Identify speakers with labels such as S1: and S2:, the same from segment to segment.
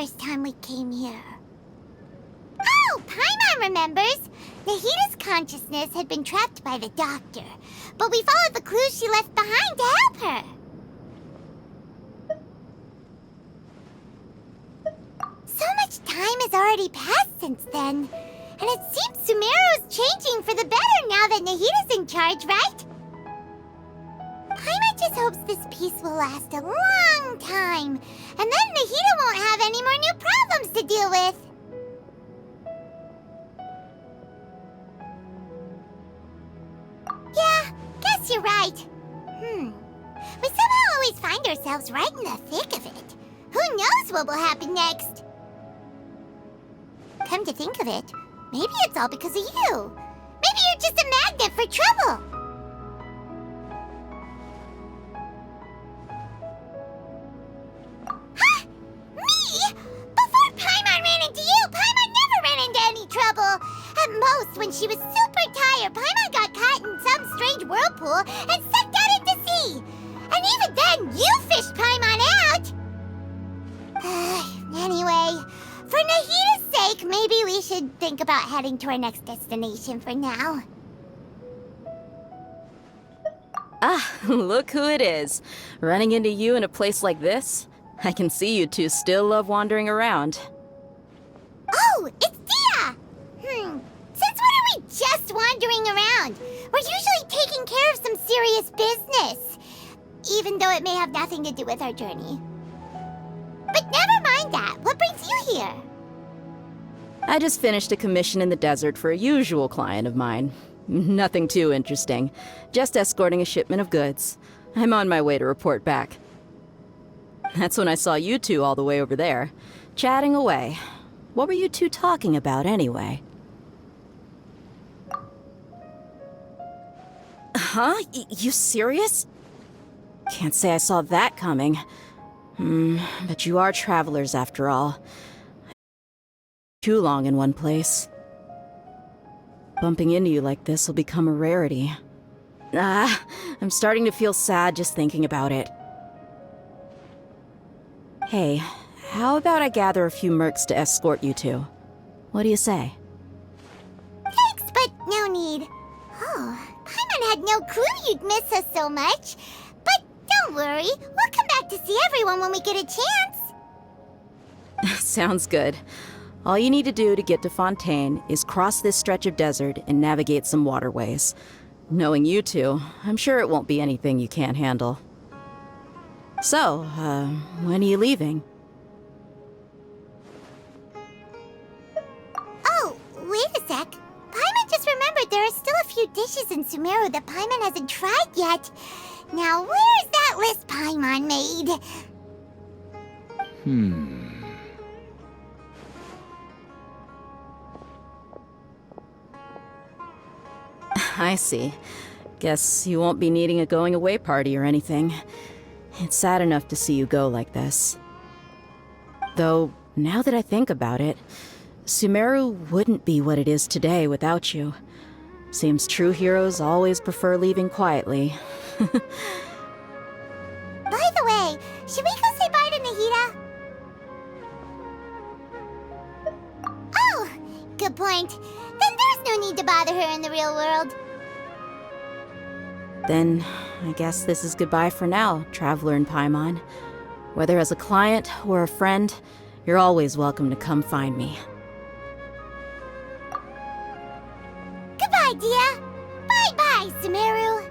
S1: first time we came here. Oh, Paimon remembers! Nahita's consciousness had been trapped by the doctor, but we followed the clues she left behind to help her. So much time has already passed since then, and it seems Sumeru's changing for the better now that Nahita's in charge, right? Paimon just hopes this peace will last a long time, and then Nahita won't have any more new problems to deal with. Yeah, guess you're right. We somehow always find ourselves right in the thick of it. Who knows what will happen next? Come to think of it, maybe it's all because of you. Maybe you're just a magnet for trouble. Huh? Me? Before Paimon ran into you, Paimon never ran into any trouble. At most, when she was super tired, Paimon got caught in some strange whirlpool and sucked out into sea. And even then, you fished Paimon out. Anyway, for Nahita's sake, maybe we should think about heading to our next destination for now.
S2: Ah, look who it is. Running into you in a place like this? I can see you two still love wandering around.
S1: Oh, it's Dia! Since when are we just wandering around? We're usually taking care of some serious business, even though it may have nothing to do with our journey. But never mind that. What brings you here?
S2: I just finished a commission in the desert for a usual client of mine. Nothing too interesting. Just escorting a shipment of goods. I'm on my way to report back. That's when I saw you two all the way over there, chatting away. What were you two talking about anyway? Huh? You serious? Can't say I saw that coming. But you are travelers after all. Too long in one place. Bumping into you like this will become a rarity. I'm starting to feel sad just thinking about it. Hey, how about I gather a few mercs to escort you two? What do you say?
S1: Thanks, but no need. Oh, Paimon had no clue you'd miss us so much. But don't worry, we'll come back to see everyone when we get a chance.
S2: Sounds good. All you need to do to get to Fontaine is cross this stretch of desert and navigate some waterways. Knowing you two, I'm sure it won't be anything you can't handle. So, when are you leaving?
S1: Oh, wait a sec. Paimon just remembered there are still a few dishes in Sumeru that Paimon hasn't tried yet. Now, where's that list Paimon made?
S2: I see. Guess you won't be needing a going-away party or anything. It's sad enough to see you go like this. Though, now that I think about it, Sumeru wouldn't be what it is today without you. Seems true heroes always prefer leaving quietly.
S1: By the way, should we go say bye to Nahita? Oh, good point. Then there's no need to bother her in the real world.
S2: Then, I guess this is goodbye for now, Traveler in Paimon. Whether as a client or a friend, you're always welcome to come find me.
S1: Goodbye, Dia. Bye-bye, Sumeru.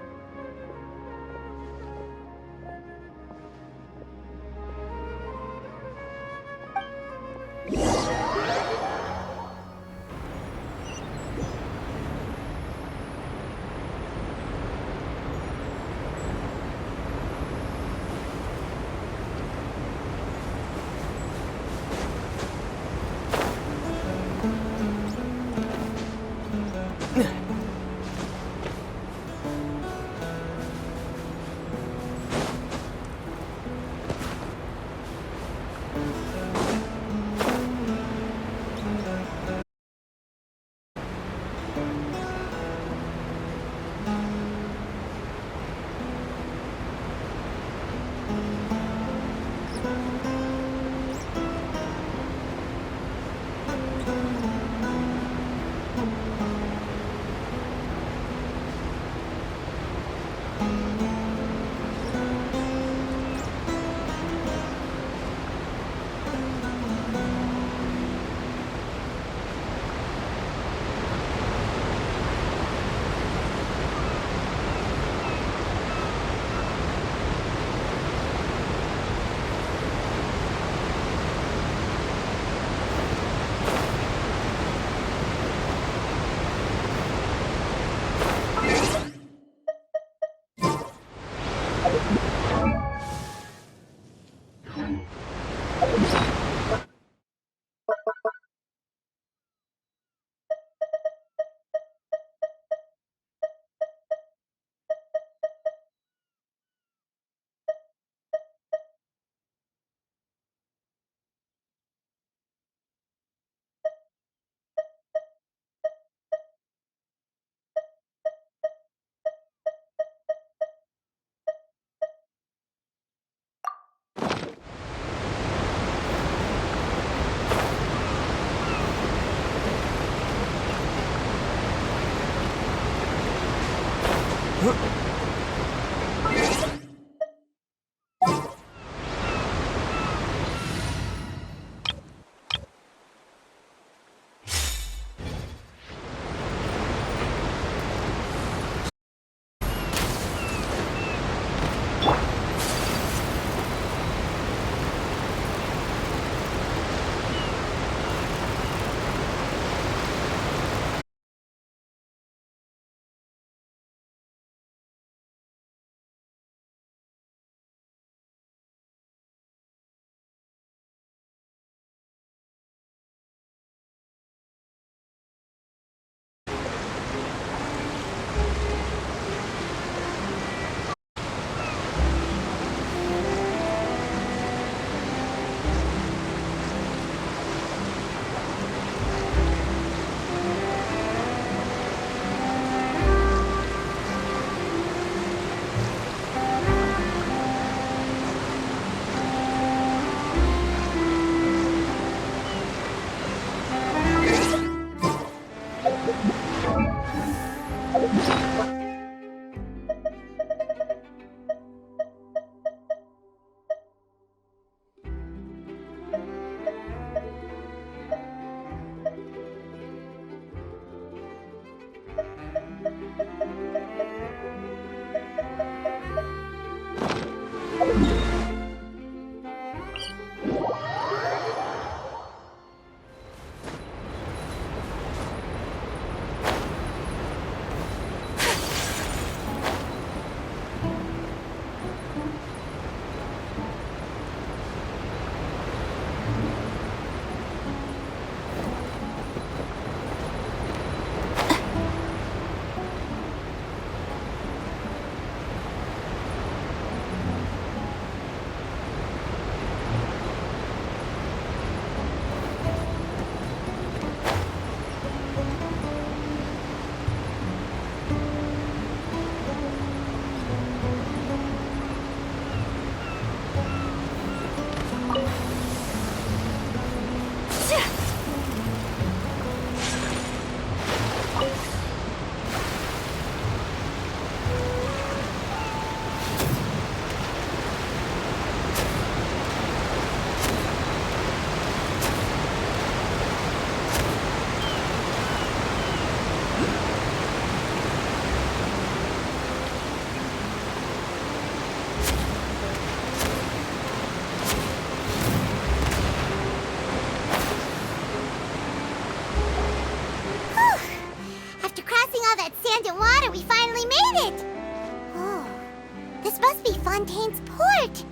S1: Fontaine's port.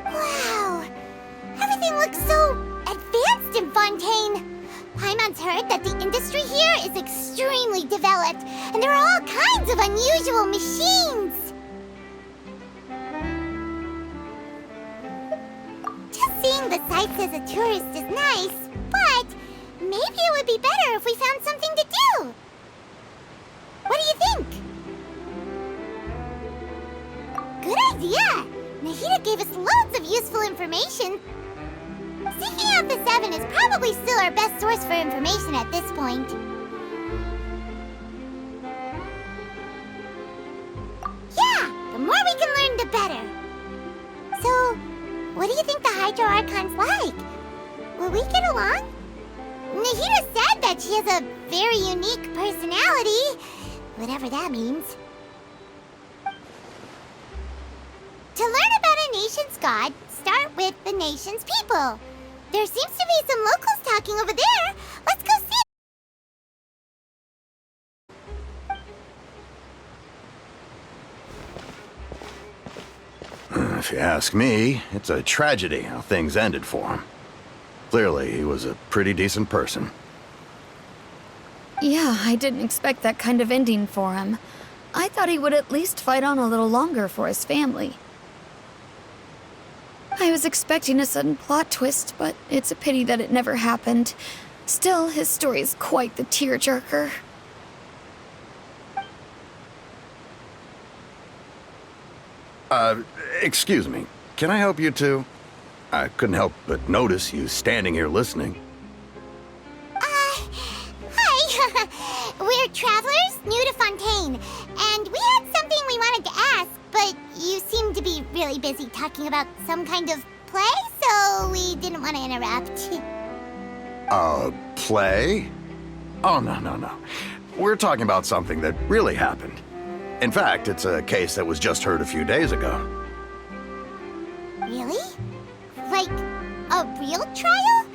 S1: Wow! Everything looks so advanced in Fontaine. Paimon's heard that the industry here is extremely developed, and there are all kinds of unusual machines. Just seeing the sights as a tourist is nice, but maybe it would be better if we found something to do. What do you think? Good idea! Nahida gave us loads of useful information. Seeking out the Seven is probably still our best source for information at this point. Yeah! The more we can learn, the better. So, what do you think the Hydro Archon's like? Will we get along? Nahida said that she has a very unique personality, whatever that means. To learn about a nation's god, start with the nation's people. There seems to be some locals talking over there. Let's go see.
S3: If you ask me, it's a tragedy how things ended for him. Clearly, he was a pretty decent person.
S4: Yeah, I didn't expect that kind of ending for him. I thought he would at least fight on a little longer for his family. I was expecting a sudden plot twist, but it's a pity that it never happened. Still, his story is quite the tearjerker.
S3: Excuse me. Can I help you two? I couldn't help but notice you standing here listening.
S1: Hi. We're travelers new to Fontaine, and we had something we wanted to ask, but you seem to be really busy talking about some kind of play, so we didn't want to interrupt.
S3: Play? Oh, no. We're talking about something that really happened. In fact, it's a case that was just heard a few days ago.
S1: Really? Like, a real trial?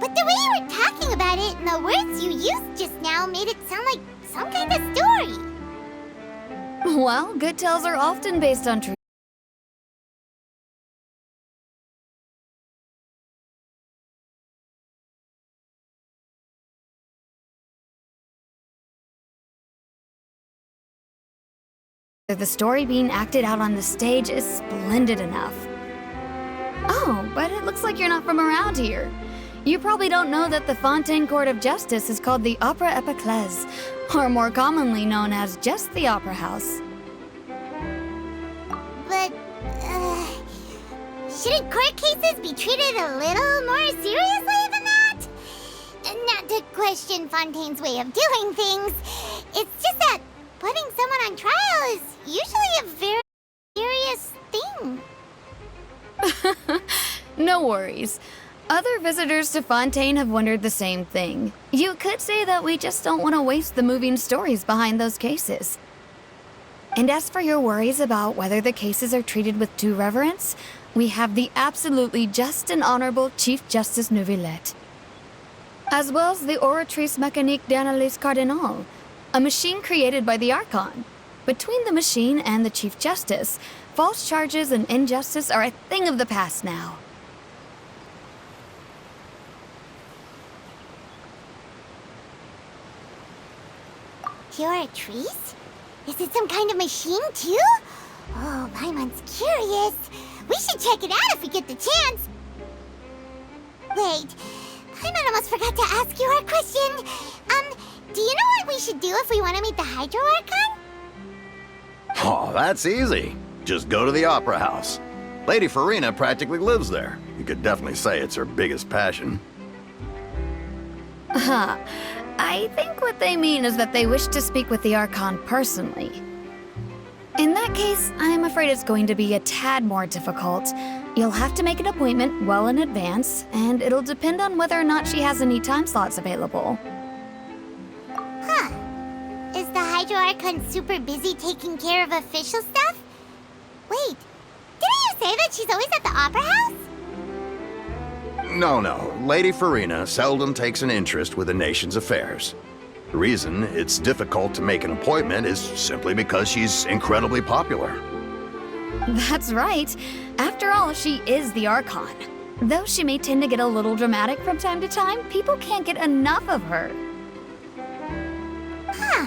S1: But the way you were talking about it and the words you used just now made it sound like some kind of story.
S4: Well, good tales are often based on true. The story being acted out on the stage is splendid enough. Oh, but it looks like you're not from around here. You probably don't know that the Fontaine Court of Justice is called the Opera Epiclese, or more commonly known as just the Opera House.
S1: But, shouldn't court cases be treated a little more seriously than that? Not to question Fontaine's way of doing things, it's just that putting someone on trial is usually a very serious thing.
S4: No worries. Other visitors to Fontaine have wondered the same thing. You could say that we just don't want to waste the moving stories behind those cases. And as for your worries about whether the cases are treated with due reverence, we have the absolutely just and honorable Chief Justice Neuvillette, as well as the Oratrice Mécanique d'Analyse Cardinal, a machine created by the Archon. Between the machine and the Chief Justice, false charges and injustice are a thing of the past now.
S1: Oratrice? Is it some kind of machine, too? Oh, Paimon's curious. We should check it out if we get the chance. Wait, Paimon almost forgot to ask you our question. Do you know what we should do if we want to meet the Hydro Archon?
S3: Oh, that's easy. Just go to the Opera House. Lady Farina practically lives there. You could definitely say it's her biggest passion.
S4: Huh. I think what they mean is that they wish to speak with the Archon personally. In that case, I'm afraid it's going to be a tad more difficult. You'll have to make an appointment well in advance, and it'll depend on whether or not she has any time slots available.
S1: Huh. Is the Hydro Archon super busy taking care of official stuff? Wait, didn't you say that she's always at the Opera House?
S3: No. Lady Farina seldom takes an interest with the nation's affairs. The reason it's difficult to make an appointment is simply because she's incredibly popular.
S4: That's right. After all, she is the Archon. Though she may tend to get a little dramatic from time to time, people can't get enough of her.
S1: Huh.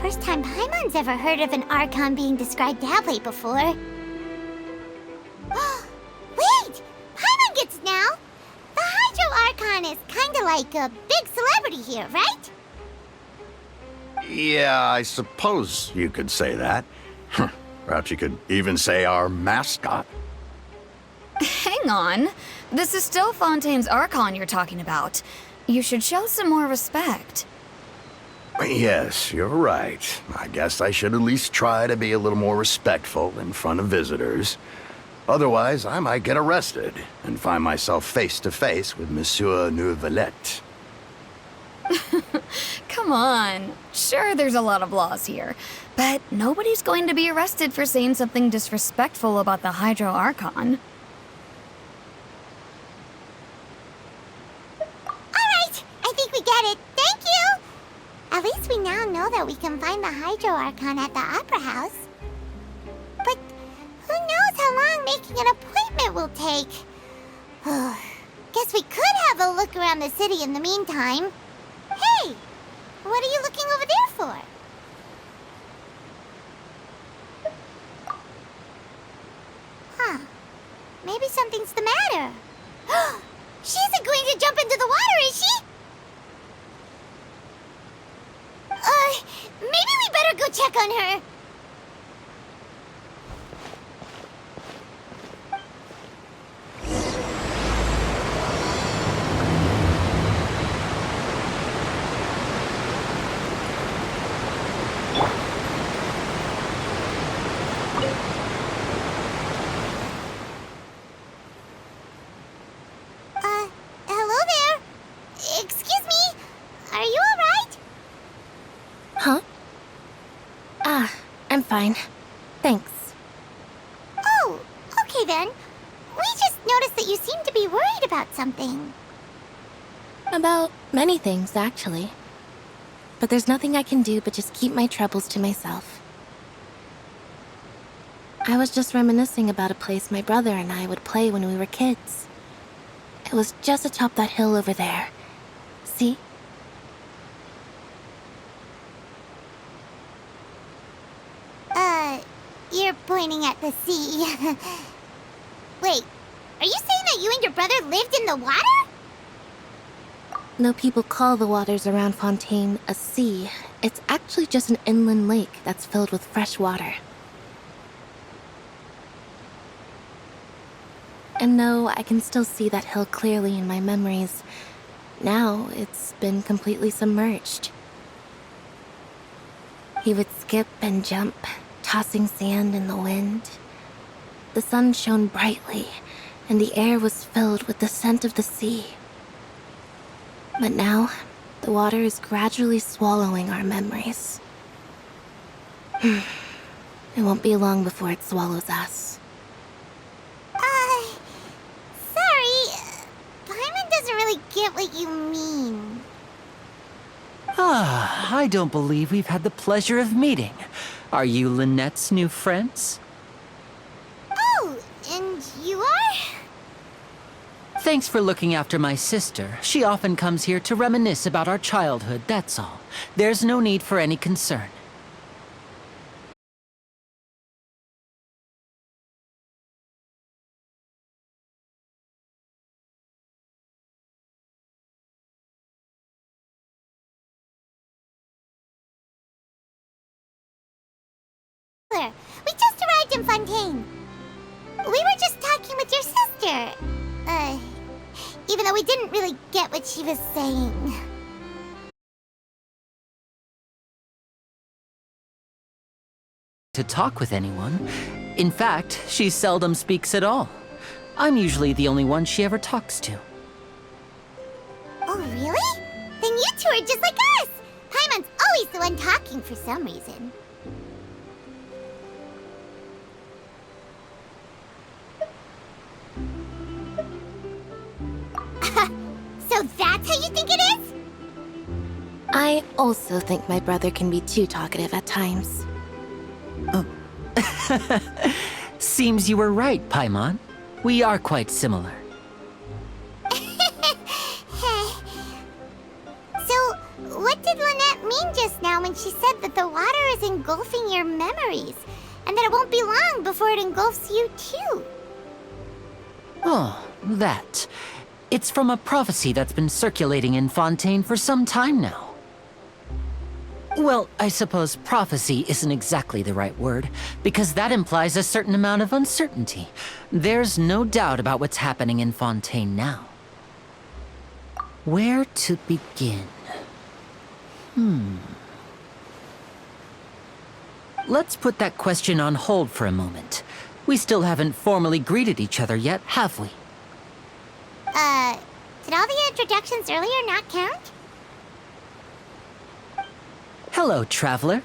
S1: First time Paimon's ever heard of an Archon being described that way before. Wait! Paimon gets it now! The Hydro Archon is kinda like a big celebrity here, right?
S3: Yeah, I suppose you could say that. Perhaps you could even say our mascot.
S4: Hang on. This is still Fontaine's Archon you're talking about. You should show some more respect.
S3: Yes, you're right. I guess I should at least try to be a little more respectful in front of visitors. Otherwise, I might get arrested and find myself face to face with Monsieur Neuvillette.
S4: Come on. Sure, there's a lot of laws here, but nobody's going to be arrested for saying something disrespectful about the Hydro Archon.
S1: Alright, I think we get it. Thank you! At least we now know that we can find the Hydro Archon at the Opera House. But who knows how long making an appointment will take? Guess we could have a look around the city in the meantime. Hey! What are you looking over there for? Huh. Maybe something's the matter. She isn't going to jump into the water, is she? Maybe we better go check on her.
S5: Huh? Ah, I'm fine. Thanks.
S1: Oh, okay then. We just noticed that you seem to be worried about something.
S5: About many things, actually. But there's nothing I can do but just keep my troubles to myself. I was just reminiscing about a place my brother and I would play when we were kids. It was just atop that hill over there. See?
S1: You're pointing at the sea. Wait, are you saying that you and your brother lived in the water?
S5: Though people call the waters around Fontaine a sea, it's actually just an inland lake that's filled with fresh water. And though I can still see that hill clearly in my memories, now it's been completely submerged. He would skip and jump, tossing sand in the wind. The sun shone brightly, and the air was filled with the scent of the sea. But now, the water is gradually swallowing our memories. It won't be long before it swallows us.
S1: Sorry. Paimon doesn't really get what you mean.
S6: Ah, I don't believe we've had the pleasure of meeting. Are you Lynette's new friends?
S1: Oh, and you are?
S6: Thanks for looking after my sister. She often comes here to reminisce about our childhood, that's all. There's no need for any concern.
S1: We just arrived in Fontaine. We were just talking with your sister. Even though we didn't really get what she was saying.
S6: To talk with anyone. In fact, she seldom speaks at all. I'm usually the only one she ever talks to.
S1: Oh, really? Then you two are just like us! Paimon's always the one talking for some reason. So that's how you think it is?
S5: I also think my brother can be too talkative at times.
S6: Seems you were right, Paimon. We are quite similar.
S1: So, what did Lynette mean just now when she said that the water is engulfing your memories, and that it won't be long before it engulfs you too?
S6: Oh, that. It's from a prophecy that's been circulating in Fontaine for some time now. Well, I suppose prophecy isn't exactly the right word, because that implies a certain amount of uncertainty. There's no doubt about what's happening in Fontaine now. Where to begin? Let's put that question on hold for a moment. We still haven't formally greeted each other yet, have we?
S1: Did all the introductions earlier not count?
S6: Hello, traveler.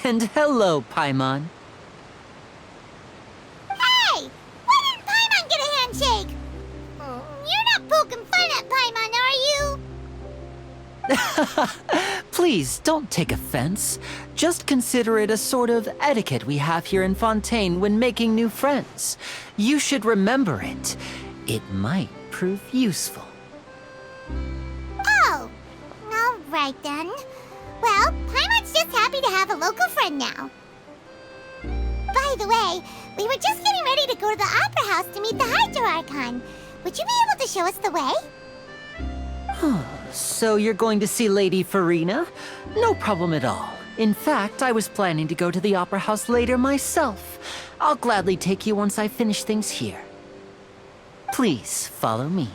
S6: And hello, Paimon.
S1: Hey! Why didn't Paimon get a handshake? You're not poking fun at Paimon, are you?
S6: Please, don't take offense. Just consider it a sort of etiquette we have here in Fontaine when making new friends. You should remember it. It might prove useful.
S1: Oh, all right then. Well, Paimon's just happy to have a local friend now. By the way, we were just getting ready to go to the Opera House to meet the Hydro Archon. Would you be able to show us the way?
S6: So you're going to see Lady Farina? No problem at all. In fact, I was planning to go to the Opera House later myself. I'll gladly take you once I finish things here. Please, follow me.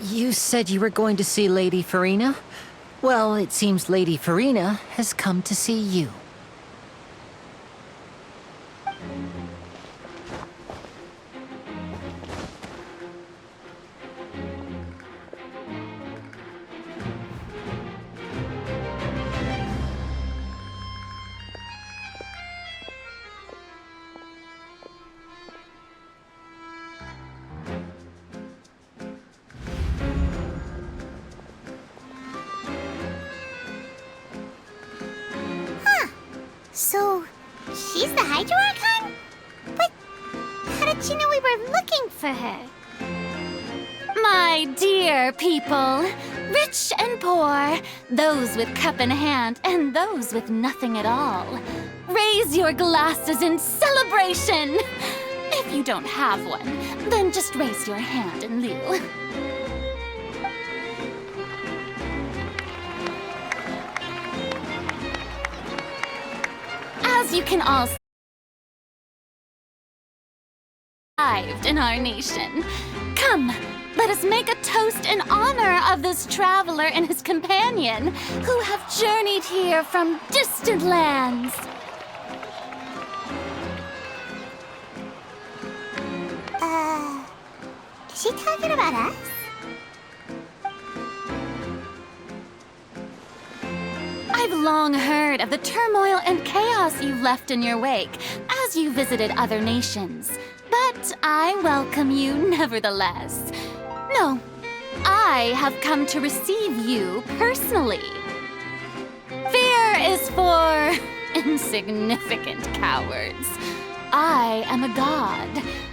S6: You said you were going to see Lady Farina? Well, it seems Lady Farina has come to see you.
S1: So, she's the Hydro Archon? But how did she know we were looking for her?
S7: My dear people, rich and poor, those with cup in hand and those with nothing at all, raise your glasses in celebration! If you don't have one, then just raise your hand in lieu. As you can all see, arrived in our nation. Come, let us make a toast in honor of this traveler and his companion who have journeyed here from distant lands.
S1: Is she talking about us?
S7: I've long heard of the turmoil and chaos you've left in your wake as you visited other nations. But I welcome you nevertheless. No, I have come to receive you personally. Fear is for insignificant cowards. I am a god,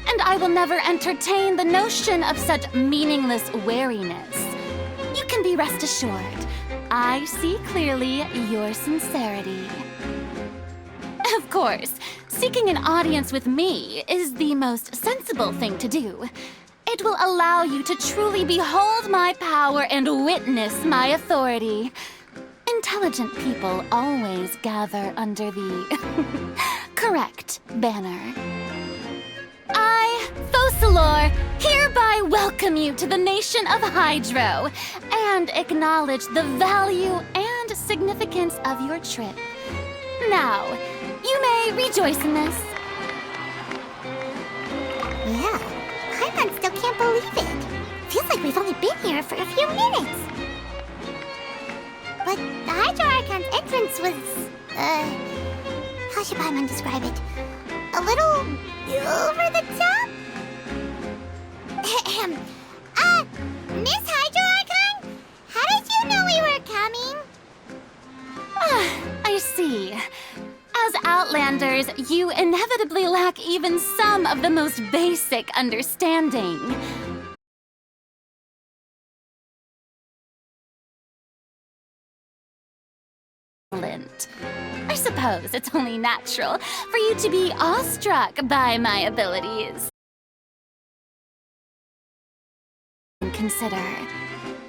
S7: and I will never entertain the notion of such meaningless wariness. You can be rest assured, I see clearly your sincerity. Of course, seeking an audience with me is the most sensible thing to do. It will allow you to truly behold my power and witness my authority. Intelligent people always gather under the correct banner. I, Focalor, hereby welcome you to the nation of Hydro and acknowledge the value and significance of your trip. Now, you may rejoice in this.
S1: Yeah, Paimon still can't believe it. Feels like we've only been here for a few minutes. But the Hydro Archon's entrance was, how should Paimon describe it? A little over the top? Miss Hydro Archon? How did you know we were coming?
S7: I see. As Outlanders, you inevitably lack even some of the most basic understanding. I suppose it's only natural for you to be awestruck by my abilities. Consider,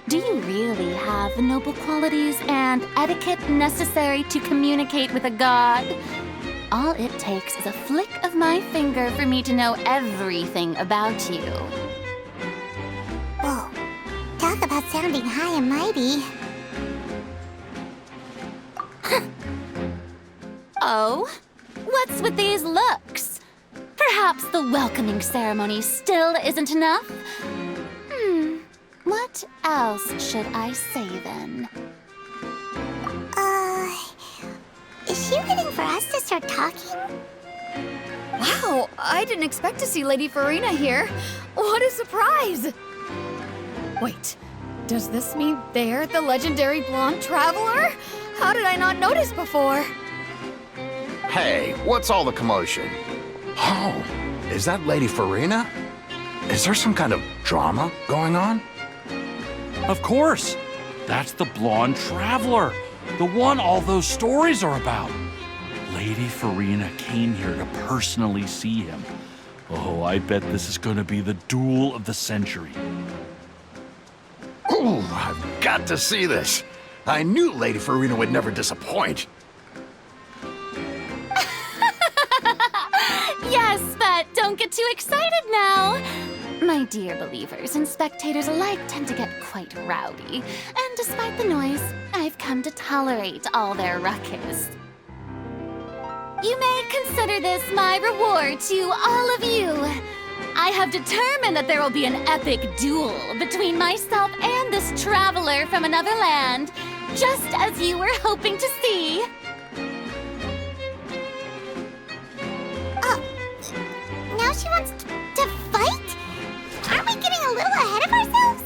S7: do you really have the noble qualities and etiquette necessary to communicate with a god? All it takes is a flick of my finger for me to know everything about you.
S1: Whoa, talk about sounding high and mighty.
S7: Oh? What's with these looks? Perhaps the welcoming ceremony still isn't enough? What else should I say then?
S1: Is she waiting for us to start talking?
S4: Wow, I didn't expect to see Lady Farina here. What a surprise! Wait, does this mean they're the legendary blonde traveler? How did I not notice before?
S3: Hey, what's all the commotion? Oh, is that Lady Farina? Is there some kind of drama going on?
S8: Of course. That's the blonde traveler. The one all those stories are about. Lady Farina came here to personally see him. Oh, I bet this is going to be the duel of the century.
S3: Ooh, I've got to see this. I knew Lady Farina would never disappoint.
S7: Yes, but don't get too excited now. My dear believers and spectators alike tend to get quite rowdy, and despite the noise, I've come to tolerate all their ruckus. You may consider this my reward to all of you. I have determined that there will be an epic duel between myself and this traveler from another land, just as you were hoping to see.
S1: Now she wants to fight? Aren't we getting a little ahead of ourselves?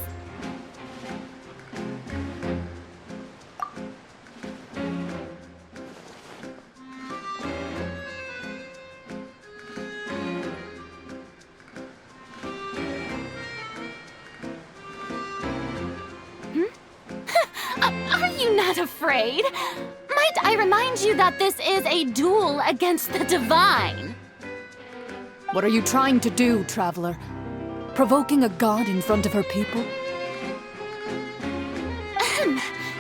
S7: Are you not afraid? Might I remind you that this is a duel against the divine?
S9: What are you trying to do, traveler? Provoking a god in front of her people?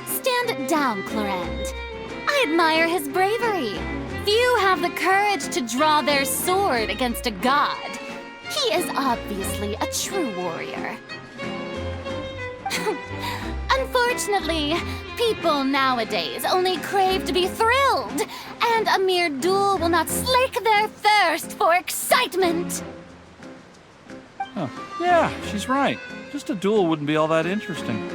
S7: Stand down, Clorend. I admire his bravery. Few have the courage to draw their sword against a god. He is obviously a true warrior. Unfortunately, people nowadays only crave to be thrilled, and a mere duel will not slake their thirst for excitement.
S8: Huh. Yeah, she's right. Just a duel wouldn't be all that interesting.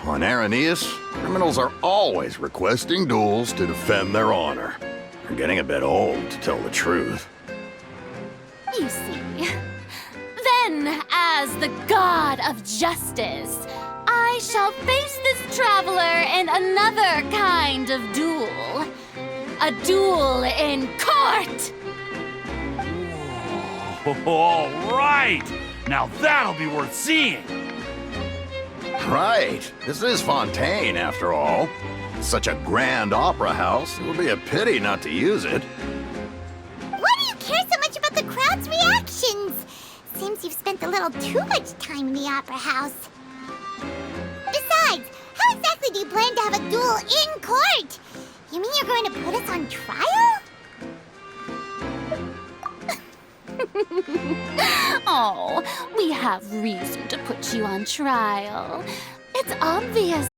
S3: On Araneus, criminals are always requesting duels to defend their honor. They're getting a bit old, to tell the truth.
S7: You see, then, as the god of justice, I shall face this traveler in another kind of duel. A duel in court!
S8: All right! Now that'll be worth seeing!
S3: Right. This is Fontaine, after all. Such a grand opera house, it would be a pity not to use it.
S1: Why do you care so much about the crowd's reactions? Seems you've spent a little too much time in the opera house. Besides, how exactly do you plan to have a duel in court? You mean you're going to put us on trial?
S7: Oh, we have reason to put you on trial. It's obvious.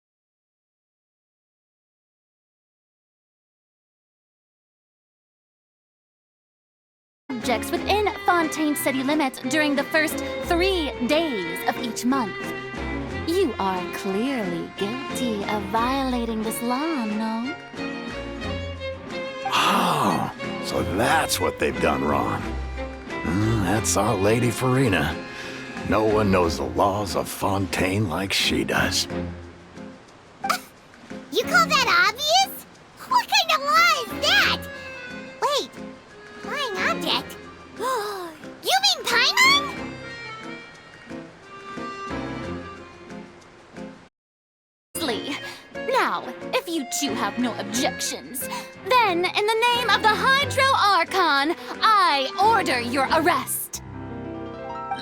S7: Objects within Fontaine city limits during the first 3 days of each month. You are clearly guilty of violating this law, no?
S3: Oh, so that's what they've done wrong. That's our Lady Farina. No one knows the laws of Fontaine like she does.
S1: You call that obvious? What kind of law is that? Wait, flying object? You mean Paimon?
S7: Now, if you two have no objections, then in the name of the Hydro Archon, I order your arrest.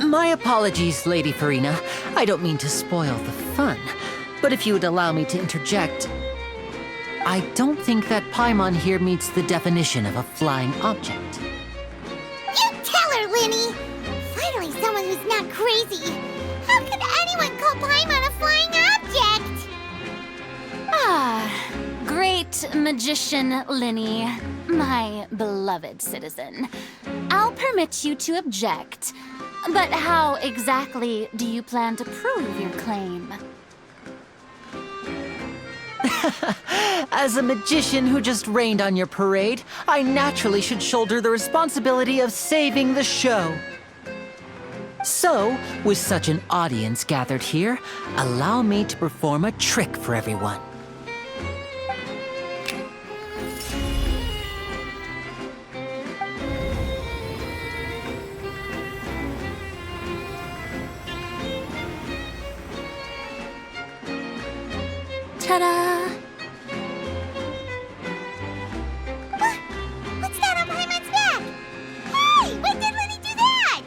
S6: My apologies, Lady Farina. I don't mean to spoil the fun, but if you would allow me to interject, I don't think that Paimon here meets the definition of a flying object.
S1: You tell her, Linny! Finally someone who's not crazy. How could anyone call Paimon a flying object?
S7: Ah, great magician Linny, my beloved citizen. I'll permit you to object, but how exactly do you plan to prove your claim?
S6: As a magician who just rained on your parade, I naturally should shoulder the responsibility of saving the show. So, with such an audience gathered here, allow me to perform a trick for everyone.
S7: Ta-da!
S1: What's that on Paimon's back? Hey, when did Linny do that?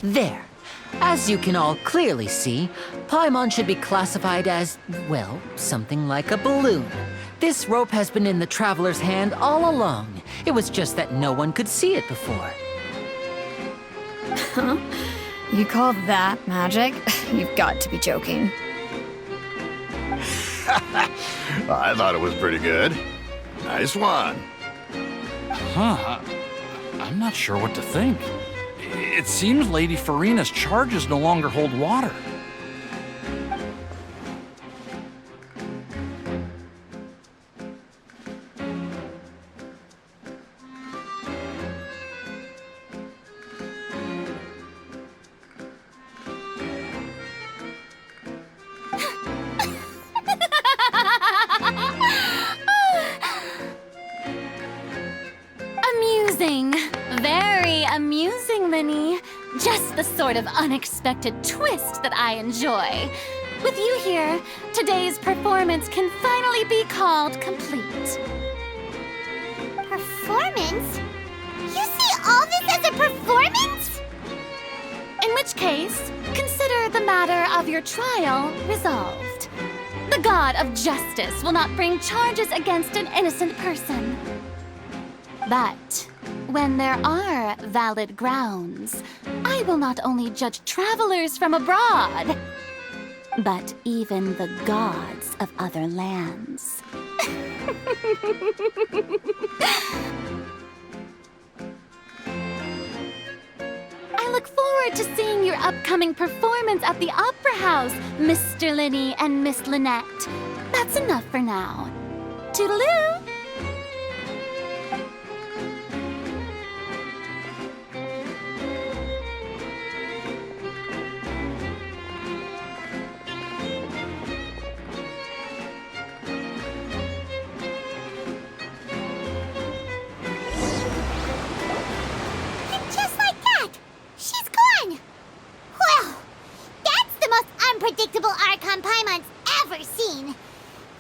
S6: There. As you can all clearly see, Paimon should be classified as, well, something like a balloon. This rope has been in the Traveler's hand all along. It was just that no one could see it before.
S4: Huh? You call that magic? You've got to be joking.
S3: I thought it was pretty good. Nice one.
S8: Huh. I'm not sure what to think. It seems Lady Farina's charges no longer hold water.
S7: Amusing. Very amusing, Linny. Just the sort of unexpected twist that I enjoy. With you here, today's performance can finally be called complete.
S1: Performance? You see all this as a performance?
S7: In which case, consider the matter of your trial resolved. The god of justice will not bring charges against an innocent person. But when there are valid grounds, I will not only judge travelers from abroad, but even the gods of other lands. I look forward to seeing your upcoming performance at the Opera House, Mr. Linny and Miss Lynette. That's enough for now. Toodaloo!
S1: Unpredictable Archon Paimon's ever seen. You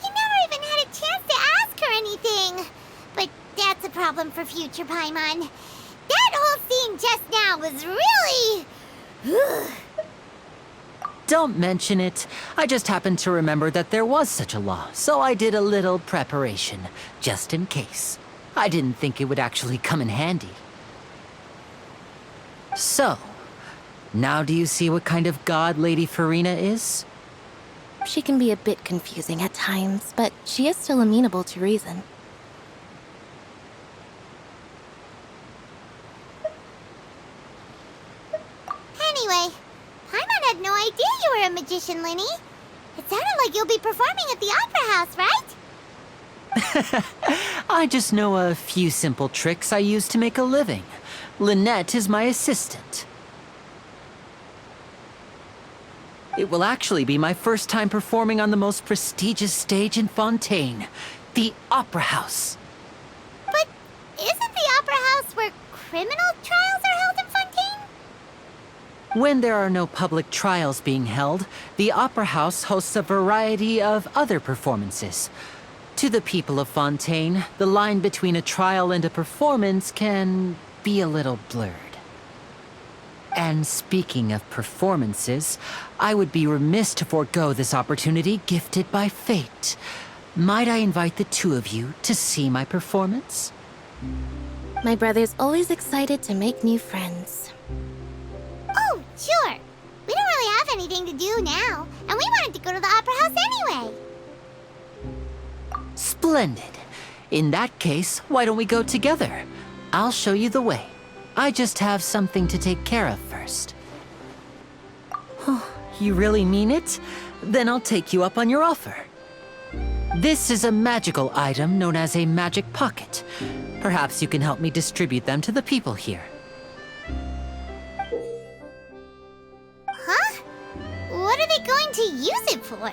S1: never even had a chance to ask her anything. But that's a problem for future Paimon. That whole scene just now was really...
S6: Don't mention it. I just happened to remember that there was such a law, so I did a little preparation, just in case. I didn't think it would actually come in handy. So, now do you see what kind of god Lady Farina is?
S5: She can be a bit confusing at times, but she is still amenable to reason.
S1: Anyway, Paimon had no idea you were a magician, Linny. It sounded like you'll be performing at the Opera House, right?
S6: I just know a few simple tricks I use to make a living. Lynette is my assistant. It will actually be my first time performing on the most prestigious stage in Fontaine, the Opera House.
S1: But isn't the Opera House where criminal trials are held in Fontaine?
S6: When there are no public trials being held, the Opera House hosts a variety of other performances. To the people of Fontaine, the line between a trial and a performance can be a little blurred. And speaking of performances, I would be remiss to forego this opportunity gifted by fate. Might I invite the two of you to see my performance?
S5: My brother's always excited to make new friends.
S1: Oh, sure. We don't really have anything to do now, and we wanted to go to the Opera House anyway.
S6: Splendid. In that case, why don't we go together? I'll show you the way. I just have something to take care of first. Oh, you really mean it? Then I'll take you up on your offer. This is a magical item known as a magic pocket. Perhaps you can help me distribute them to the people here.
S1: Huh? What are they going to use it for?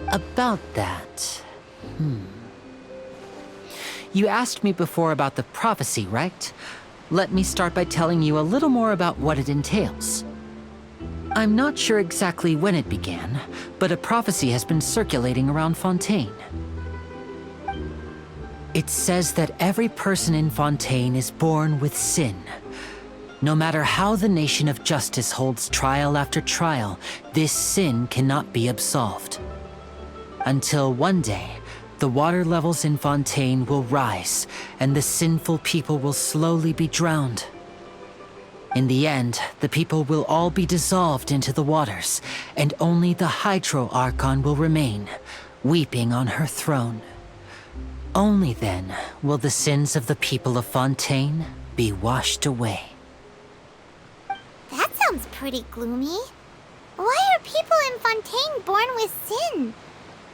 S6: About that... You asked me before about the prophecy, right? Let me start by telling you a little more about what it entails. I'm not sure exactly when it began, but a prophecy has been circulating around Fontaine. It says that every person in Fontaine is born with sin. No matter how the Nation of Justice holds trial after trial, this sin cannot be absolved. Until one day, the water levels in Fontaine will rise, and the sinful people will slowly be drowned. In the end, the people will all be dissolved into the waters, and only the Hydro Archon will remain, weeping on her throne. Only then will the sins of the people of Fontaine be washed away.
S1: That sounds pretty gloomy. Why are people in Fontaine born with sin?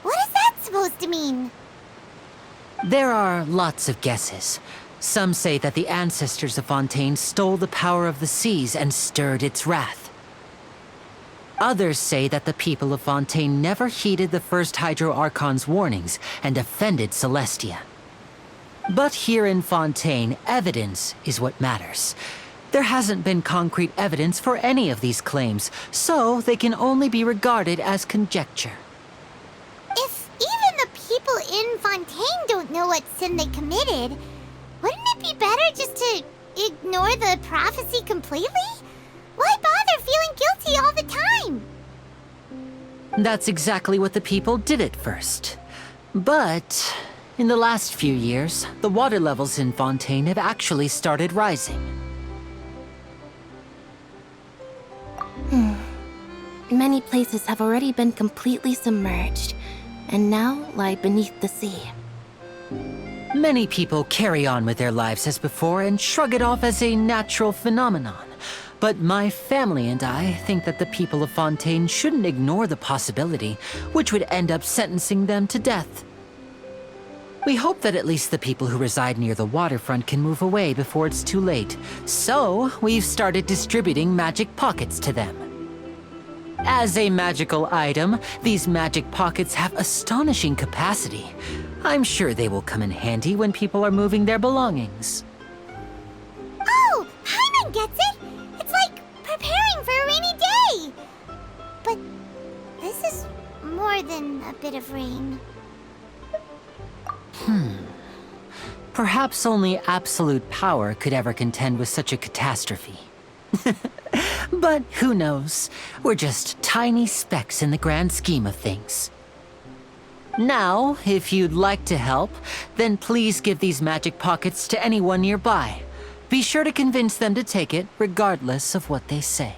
S1: What is that supposed to mean?
S6: There are lots of guesses. Some say that the ancestors of Fontaine stole the power of the seas and stirred its wrath. Others say that the people of Fontaine never heeded the first Hydro Archon's warnings and offended Celestia. But here in Fontaine, evidence is what matters. There hasn't been concrete evidence for any of these claims, so they can only be regarded as conjecture.
S1: If even the people in Fontaine don't know what sin they committed, wouldn't it be better just to ignore the prophecy completely? Why bother feeling guilty all the time?
S6: That's exactly what the people did at first. But in the last few years, the water levels in Fontaine have actually started rising.
S5: Many places have already been completely submerged, and now lie beneath the sea.
S6: Many people carry on with their lives as before and shrug it off as a natural phenomenon. But my family and I think that the people of Fontaine shouldn't ignore the possibility, which would end up sentencing them to death. We hope that at least the people who reside near the waterfront can move away before it's too late. So, we've started distributing magic pockets to them. As a magical item, these magic pockets have astonishing capacity. I'm sure they will come in handy when people are moving their belongings.
S1: Oh, Paimon gets it! It's like preparing for a rainy day! But this is more than a bit of rain.
S6: Perhaps only absolute power could ever contend with such a catastrophe. But who knows? We're just tiny specks in the grand scheme of things. Now, if you'd like to help, then please give these magic pockets to anyone nearby. Be sure to convince them to take it, regardless of what they say.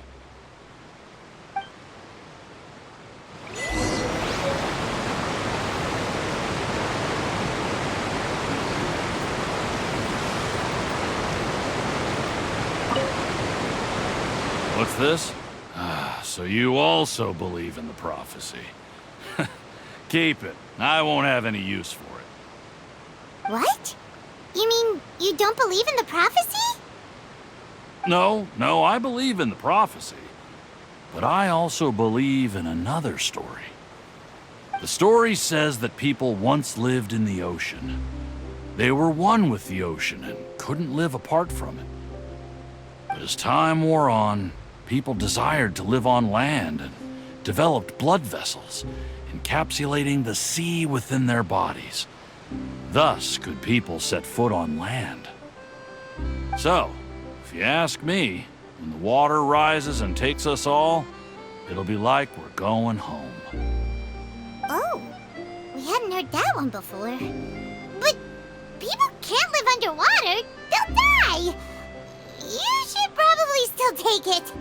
S8: What's this? So you also believe in the prophecy. Keep it. I won't have any use for it.
S1: What? You mean you don't believe in the prophecy?
S8: No, I believe in the prophecy. But I also believe in another story. The story says that people once lived in the ocean. They were one with the ocean and couldn't live apart from it. But as time wore on, people desired to live on land and developed blood vessels, encapsulating the sea within their bodies. Thus could people set foot on land. So, if you ask me, when the water rises and takes us all, it'll be like we're going home.
S1: Oh, we hadn't heard that one before. But people can't live underwater. They'll die. You should probably still take it.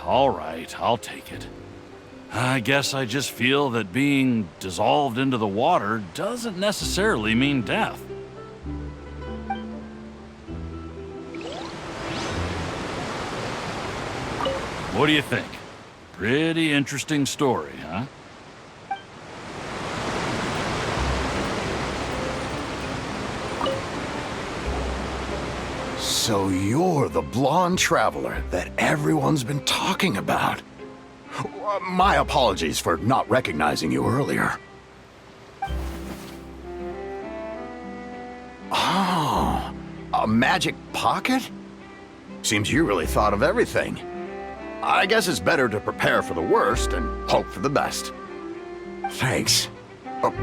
S8: All right, I'll take it. I guess I just feel that being dissolved into the water doesn't necessarily mean death. What do you think? Pretty interesting story, huh?
S3: So you're the blonde traveler that everyone's been talking about. My apologies for not recognizing you earlier. Oh, a magic pocket? Seems you really thought of everything. I guess it's better to prepare for the worst and hope for the best. Thanks.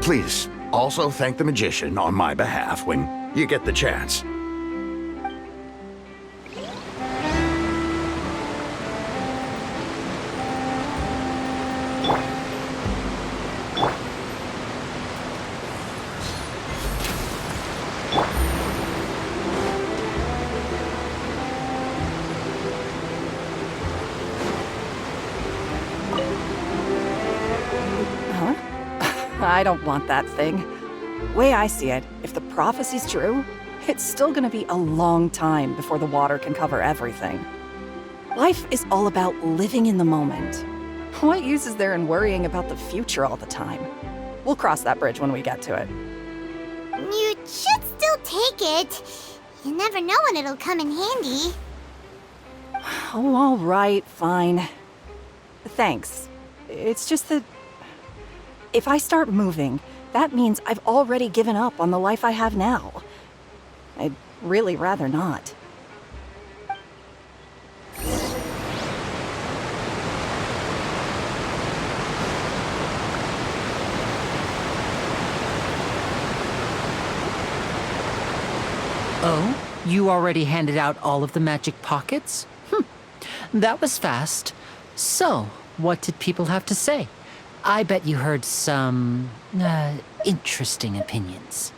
S3: Please, also thank the magician on my behalf when you get the chance.
S10: I don't want that thing. Way I see it, if the prophecy's true, it's still gonna be a long time before the water can cover everything. Life is all about living in the moment. What use is there in worrying about the future all the time? We'll cross that bridge when we get to it.
S1: You should still take it. You never know when it'll come in handy.
S10: Oh, all right, fine. Thanks. It's just that if I start moving, that means I've already given up on the life I have now. I'd really rather not.
S6: Oh? You already handed out all of the magic pockets? That was fast. So, what did people have to say? I bet you heard some, interesting opinions.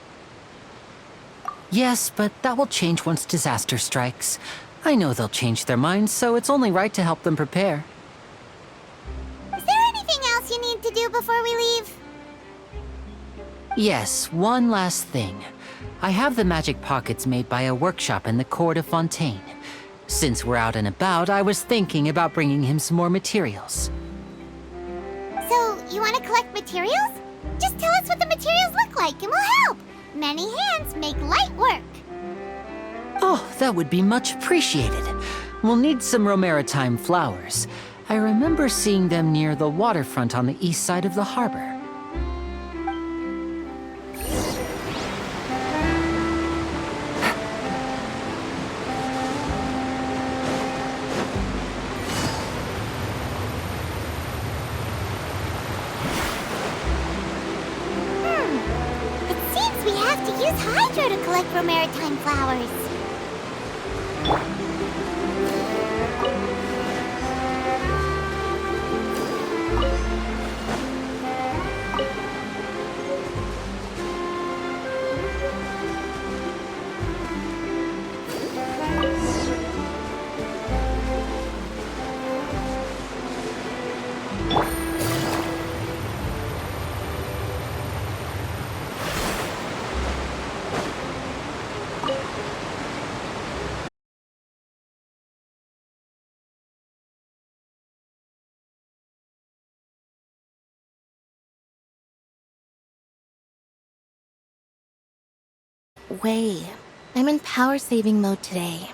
S6: Yes, but that will change once disaster strikes. I know they'll change their minds, so it's only right to help them prepare.
S1: Is there anything else you need to do before we leave?
S6: Yes, one last thing. I have the magic pockets made by a workshop in the court of Fontaine. Since we're out and about, I was thinking about bringing him some more materials.
S1: So, you want to collect materials? Just tell us what the materials look like and we'll help. Many hands make light work.
S6: Oh, that would be much appreciated. We'll need some romaritime flowers. I remember seeing them near the waterfront on the east side of the harbor.
S1: It seems we have to use Hydro to collect romaritime flowers.
S5: Way. I'm in power-saving mode today.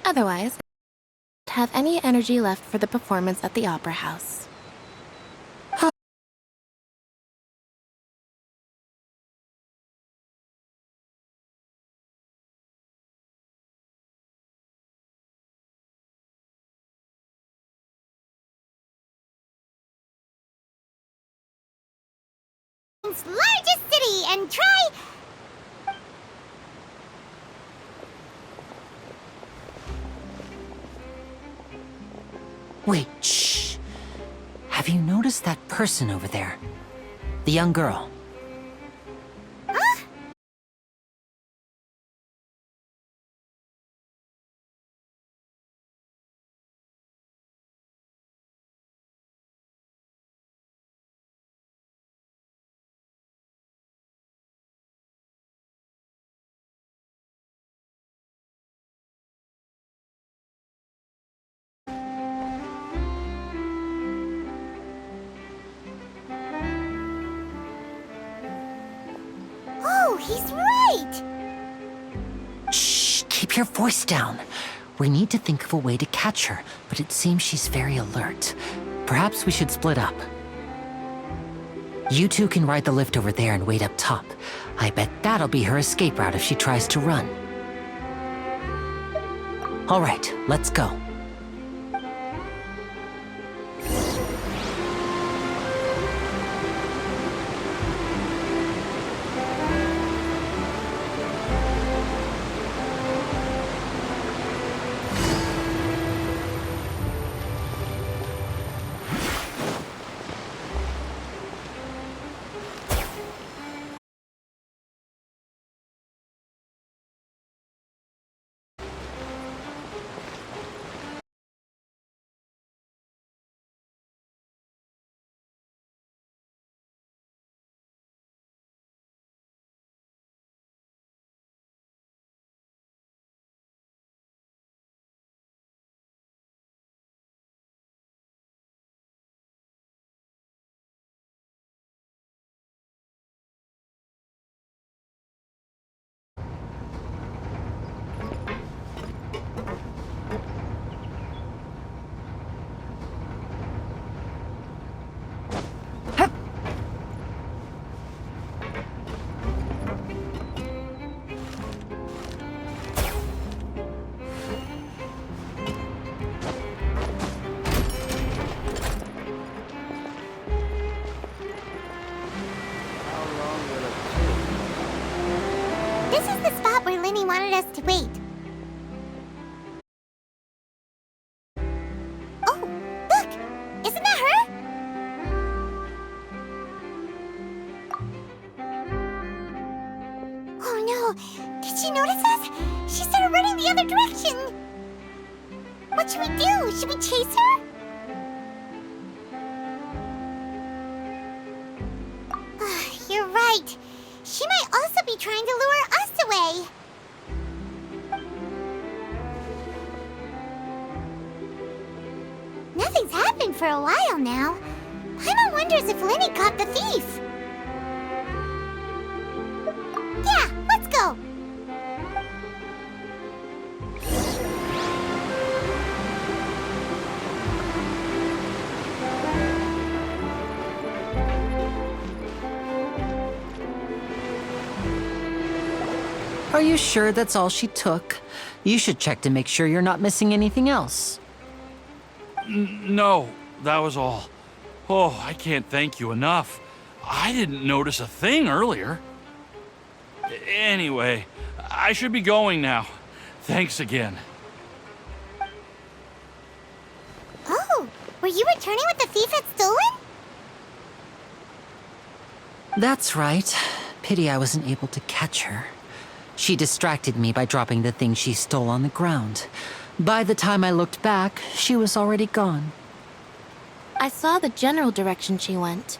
S5: Otherwise, I don't have any energy left for the performance at the Opera House.
S1: Largest city and try...
S6: Wait, shh. Have you noticed that person over there? The young girl.
S1: Oh, he's right!
S6: Shh, keep your voice down. We need to think of a way to catch her, but it seems she's very alert. Perhaps we should split up. You two can ride the lift over there and wait up top. I bet that'll be her escape route if she tries to run. All right, let's go.
S1: This is the spot where Linny wanted us to wait. Oh, look! Isn't that her? Oh no! Did she notice us? She started running the other direction! What should we do? Should we chase her? You're right. She might also be trying to lure us away. Nothing's happened for a while now. Paimon wonders if Linny caught the thief. Yeah, let's go.
S6: Are you sure that's all she took? You should check to make sure you're not missing anything else.
S8: No, that was all. Oh, I can't thank you enough. I didn't notice a thing earlier. Anyway, I should be going now. Thanks again.
S1: Oh, were you returning what the thief had stolen?
S6: That's right. Pity I wasn't able to catch her. She distracted me by dropping the thing she stole on the ground. By the time I looked back, she was already gone.
S5: I saw the general direction she went,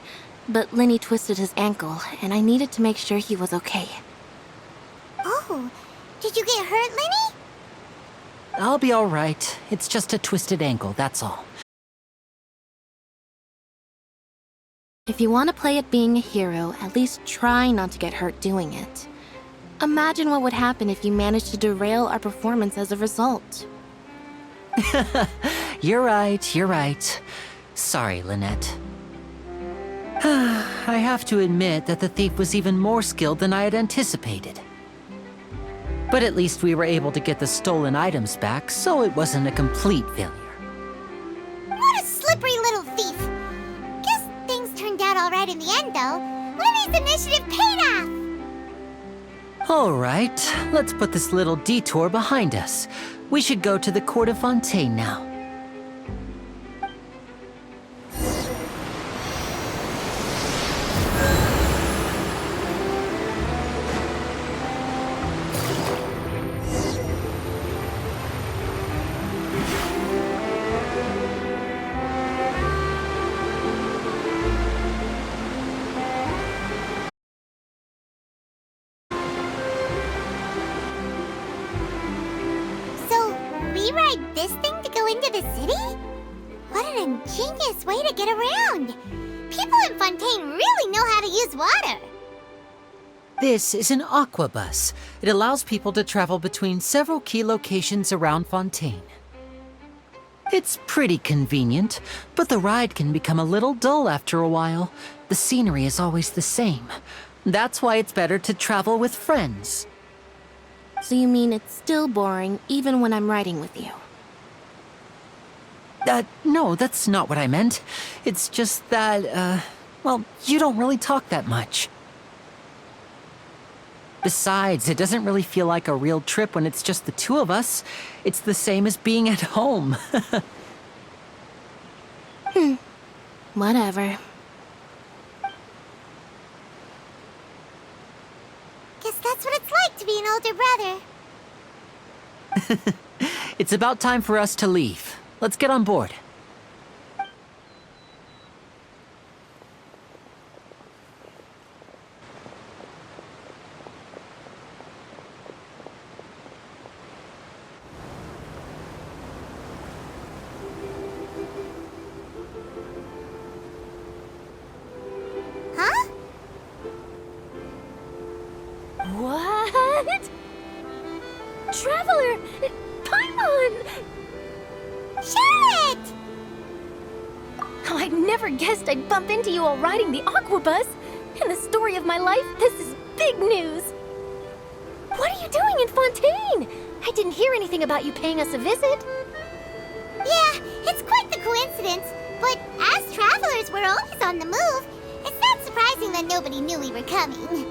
S5: but Linny twisted his ankle, and I needed to make sure he was okay.
S1: Oh, did you get hurt, Linny?
S6: I'll be all right. It's just a twisted ankle, that's all.
S5: If you want to play at being a hero, at least try not to get hurt doing it. Imagine what would happen if you managed to derail our performance as a result.
S6: You're right. Sorry, Lynette. I have to admit that the thief was even more skilled than I had anticipated. But at least we were able to get the stolen items back, so it wasn't a complete failure.
S1: What a slippery little thief! Guess things turned out all right in the end, though. Linny's initiative paid off!
S6: All right, let's put this little detour behind us. We should go to the Court of Fontaine now.
S1: We ride this thing to go into the city? What an ingenious way to get around! People in Fontaine really know how to use water!
S6: This is an aquabus. It allows people to travel between several key locations around Fontaine. It's pretty convenient, but the ride can become a little dull after a while. The scenery is always the same. That's why it's better to travel with friends.
S5: So you mean it's still boring even when I'm riding with you?
S6: No, that's not what I meant. It's just that, well, you don't really talk that much. Besides, it doesn't really feel like a real trip when it's just the two of us. It's the same as being at home.
S5: Whatever.
S1: Guess that's what it's like to be an older brother.
S6: It's about time for us to leave. Let's get on board.
S1: Huh?
S5: What? Traveler! Paimon!
S1: Charlotte!
S5: Oh, I never guessed I'd bump into you while riding the aquabus. In the story of my life, this is big news. What are you doing in Fontaine? I didn't hear anything about you paying us a visit.
S1: Yeah, it's quite the coincidence. But as travelers, we're always on the move. It's not surprising that nobody knew we were coming.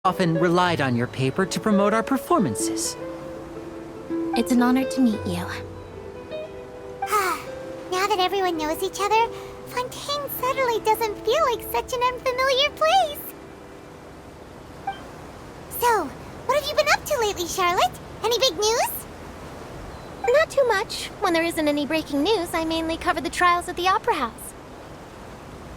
S6: often relied on your paper to promote our performances.
S5: It's an honor to meet you.
S1: Now that everyone knows each other, Fontaine suddenly doesn't feel like such an unfamiliar place. So, what have you been up to lately, Charlotte? Any big news?
S5: Not too much. When there isn't any breaking news, I mainly cover the trials at the Opera House.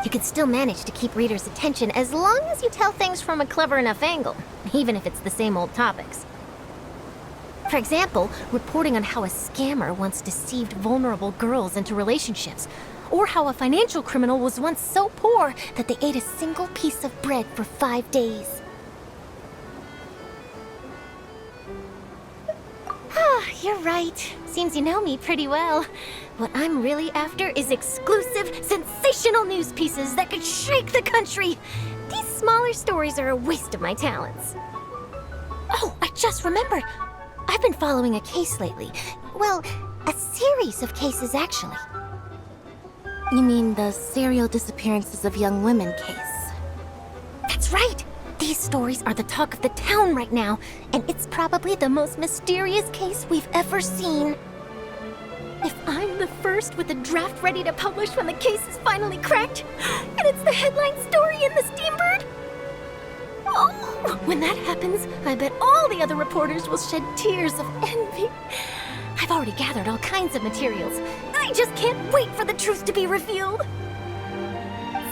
S5: You can still manage to keep readers' attention as long as you tell things from a clever enough angle, even if it's the same old topics. For example, reporting on how a scammer once deceived vulnerable girls into relationships, or how a financial criminal was once so poor that they ate a single piece of bread for 5 days. You're right. Seems you know me pretty well. What I'm really after is exclusive, sensational news pieces that could shake the country. These smaller stories are a waste of my talents. Oh, I just remembered. I've been following a case lately. Well, a series of cases, actually. You mean the serial disappearances of young women case? That's right! These stories are the talk of the town right now, and it's probably the most mysterious case we've ever seen. If I'm the first with a draft ready to publish when the case is finally cracked, and it's the headline story in the Steambird, oh, when that happens, I bet all the other reporters will shed tears of envy. I've already gathered all kinds of materials. I just can't wait for the truth to be revealed.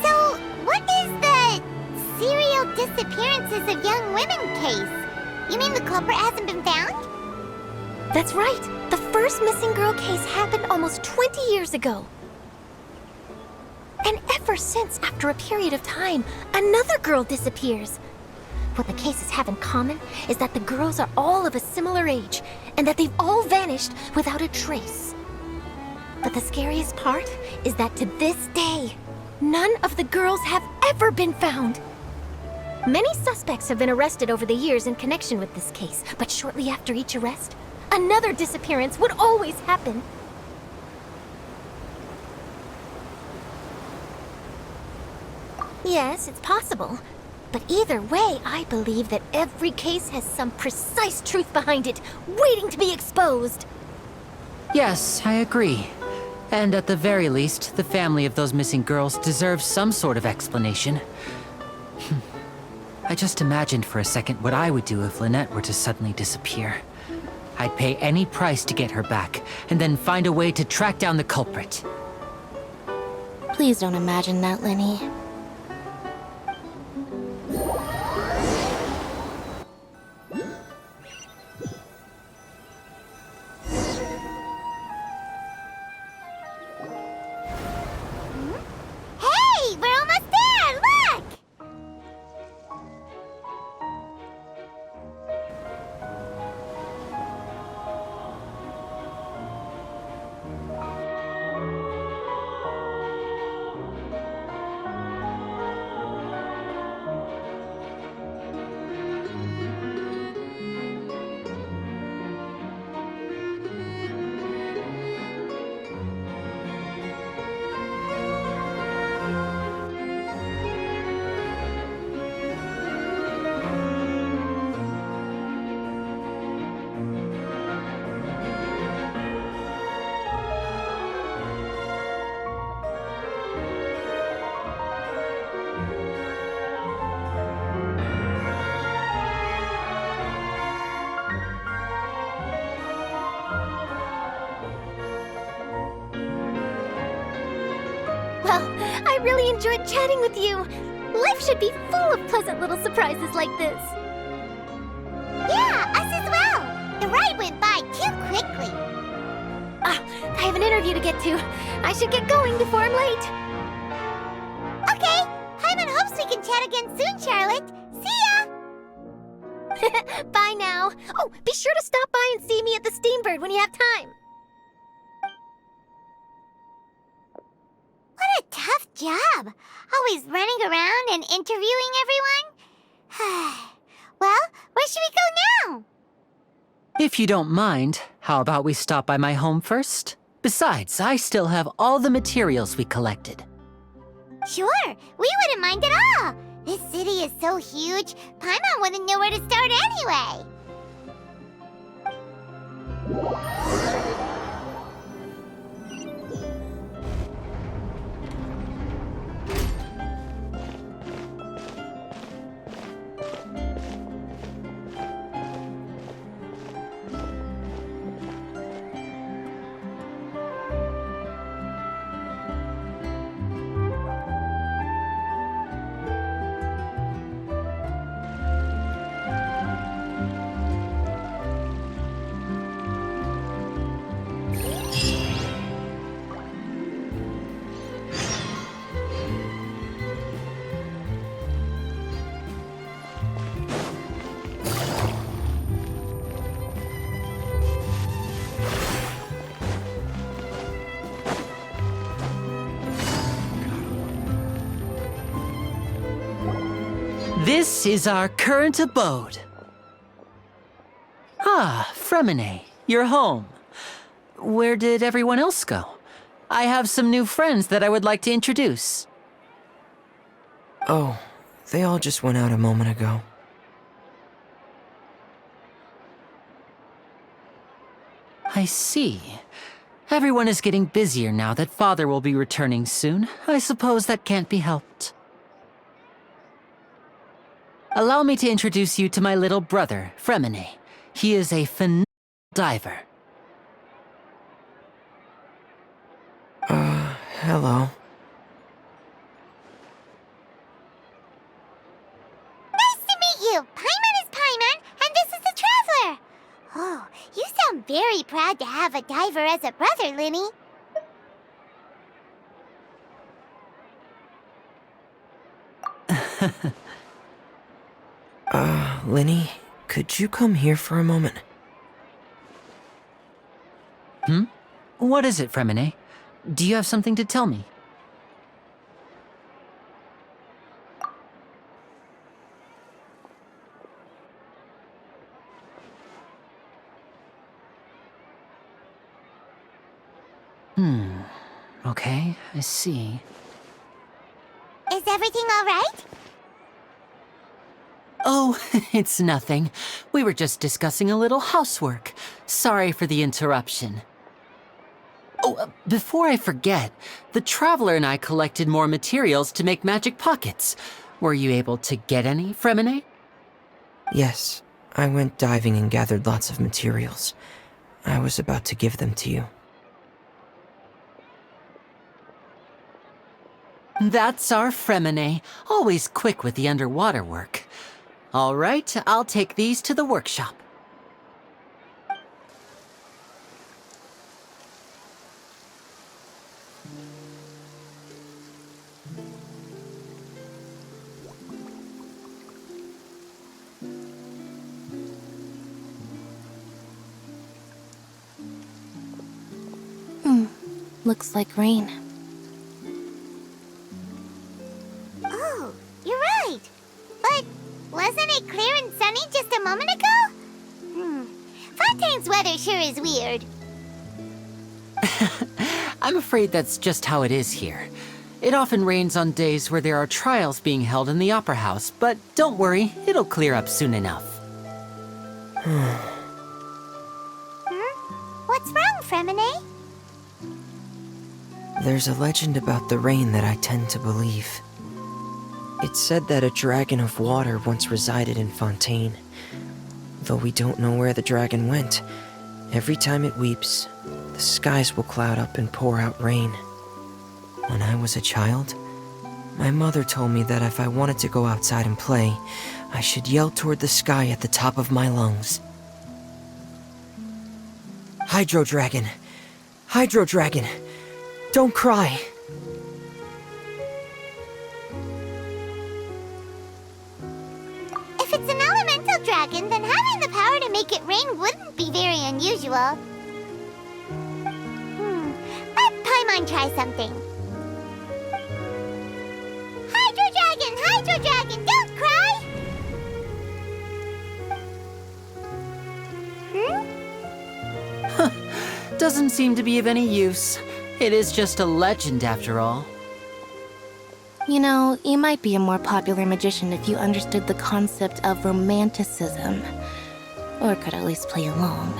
S1: So, what is the serial disappearances of young women case? You mean the culprit hasn't been found?
S5: That's right. The first missing girl case happened almost 20 years ago. And ever since, after a period of time, another girl disappears. What the cases have in common is that the girls are all of a similar age, and that they've all vanished without a trace. But the scariest part is that to this day, none of the girls have ever been found. Many suspects have been arrested over the years in connection with this case, but shortly after each arrest, another disappearance would always happen. Yes, it's possible. But either way, I believe that every case has some precise truth behind it, waiting to be exposed.
S6: Yes, I agree. And at the very least, the family of those missing girls deserves some sort of explanation. I just imagined for a second what I would do if Lynette were to suddenly disappear. I'd pay any price to get her back, and then find a way to track down the culprit.
S5: Please don't imagine that, Lenny.
S1: Hey, we're almost there! Look!
S5: Well, I really enjoyed chatting with you. Life should be full of pleasant little surprises like this.
S1: Yeah, us as well. The ride went by too quickly.
S5: I have an interview to get to. I should get going before I'm late.
S1: Okay, Hyman hopes we can chat again soon, Charlotte. See ya!
S5: Bye now. Oh, be sure to stop by and see me at the Steambird when you have time.
S1: What a tough job. Always running around and interviewing everyone. Well, where should we go now?
S6: If you don't mind, how about we stop by my home first? Besides, I still have all the materials we collected.
S1: Sure, we wouldn't mind at all. This city is so huge, Paimon wouldn't know where to start anyway.
S6: This is our current abode. Ah, Fremine, you're home. Where did everyone else go? I have some new friends that I would like to introduce.
S11: Oh, they all just went out a moment ago.
S6: I see. Everyone is getting busier now that Father will be returning soon. I suppose that can't be helped. Allow me to introduce you to my little brother, Fremine. He is a phenomenal diver.
S11: Hello.
S1: Nice to meet you! Paimon is Paimon, and this is the Traveler! Oh, you sound very proud to have a diver as a brother, Linny.
S11: Linny, could you come here for a moment?
S6: What is it, Fremine? Do you have something to tell me? Okay, I see.
S1: Is everything all right?
S6: Oh, it's nothing. We were just discussing a little housework. Sorry for the interruption. Oh, before I forget, the Traveler and I collected more materials to make magic pockets. Were you able to get any, Fremine?
S11: Yes, I went diving and gathered lots of materials. I was about to give them to you.
S6: That's our Fremine, always quick with the underwater work. All right, I'll take these to the workshop.
S5: Looks like rain.
S1: Oh, you're right. But wasn't it clear and sunny just a moment ago? Fontaine's weather sure is weird.
S6: I'm afraid that's just how it is here. It often rains on days where there are trials being held in the Opera House, but don't worry, it'll clear up soon enough.
S1: What's wrong, Fremine?
S11: There's a legend about the rain that I tend to believe. It's said that a dragon of water once resided in Fontaine. Though we don't know where the dragon went, every time it weeps, the skies will cloud up and pour out rain. When I was a child, my mother told me that if I wanted to go outside and play, I should yell toward the sky at the top of my lungs. Hydro Dragon! Hydro Dragon! Don't cry!
S1: If it's an elemental dragon, then having the power to make it rain wouldn't be very unusual. Let Paimon try something. Hydro Dragon, don't cry!
S6: Doesn't seem to be of any use. It is just a legend after all.
S5: You know, you might be a more popular magician if you understood the concept of romanticism. Or could at least play along.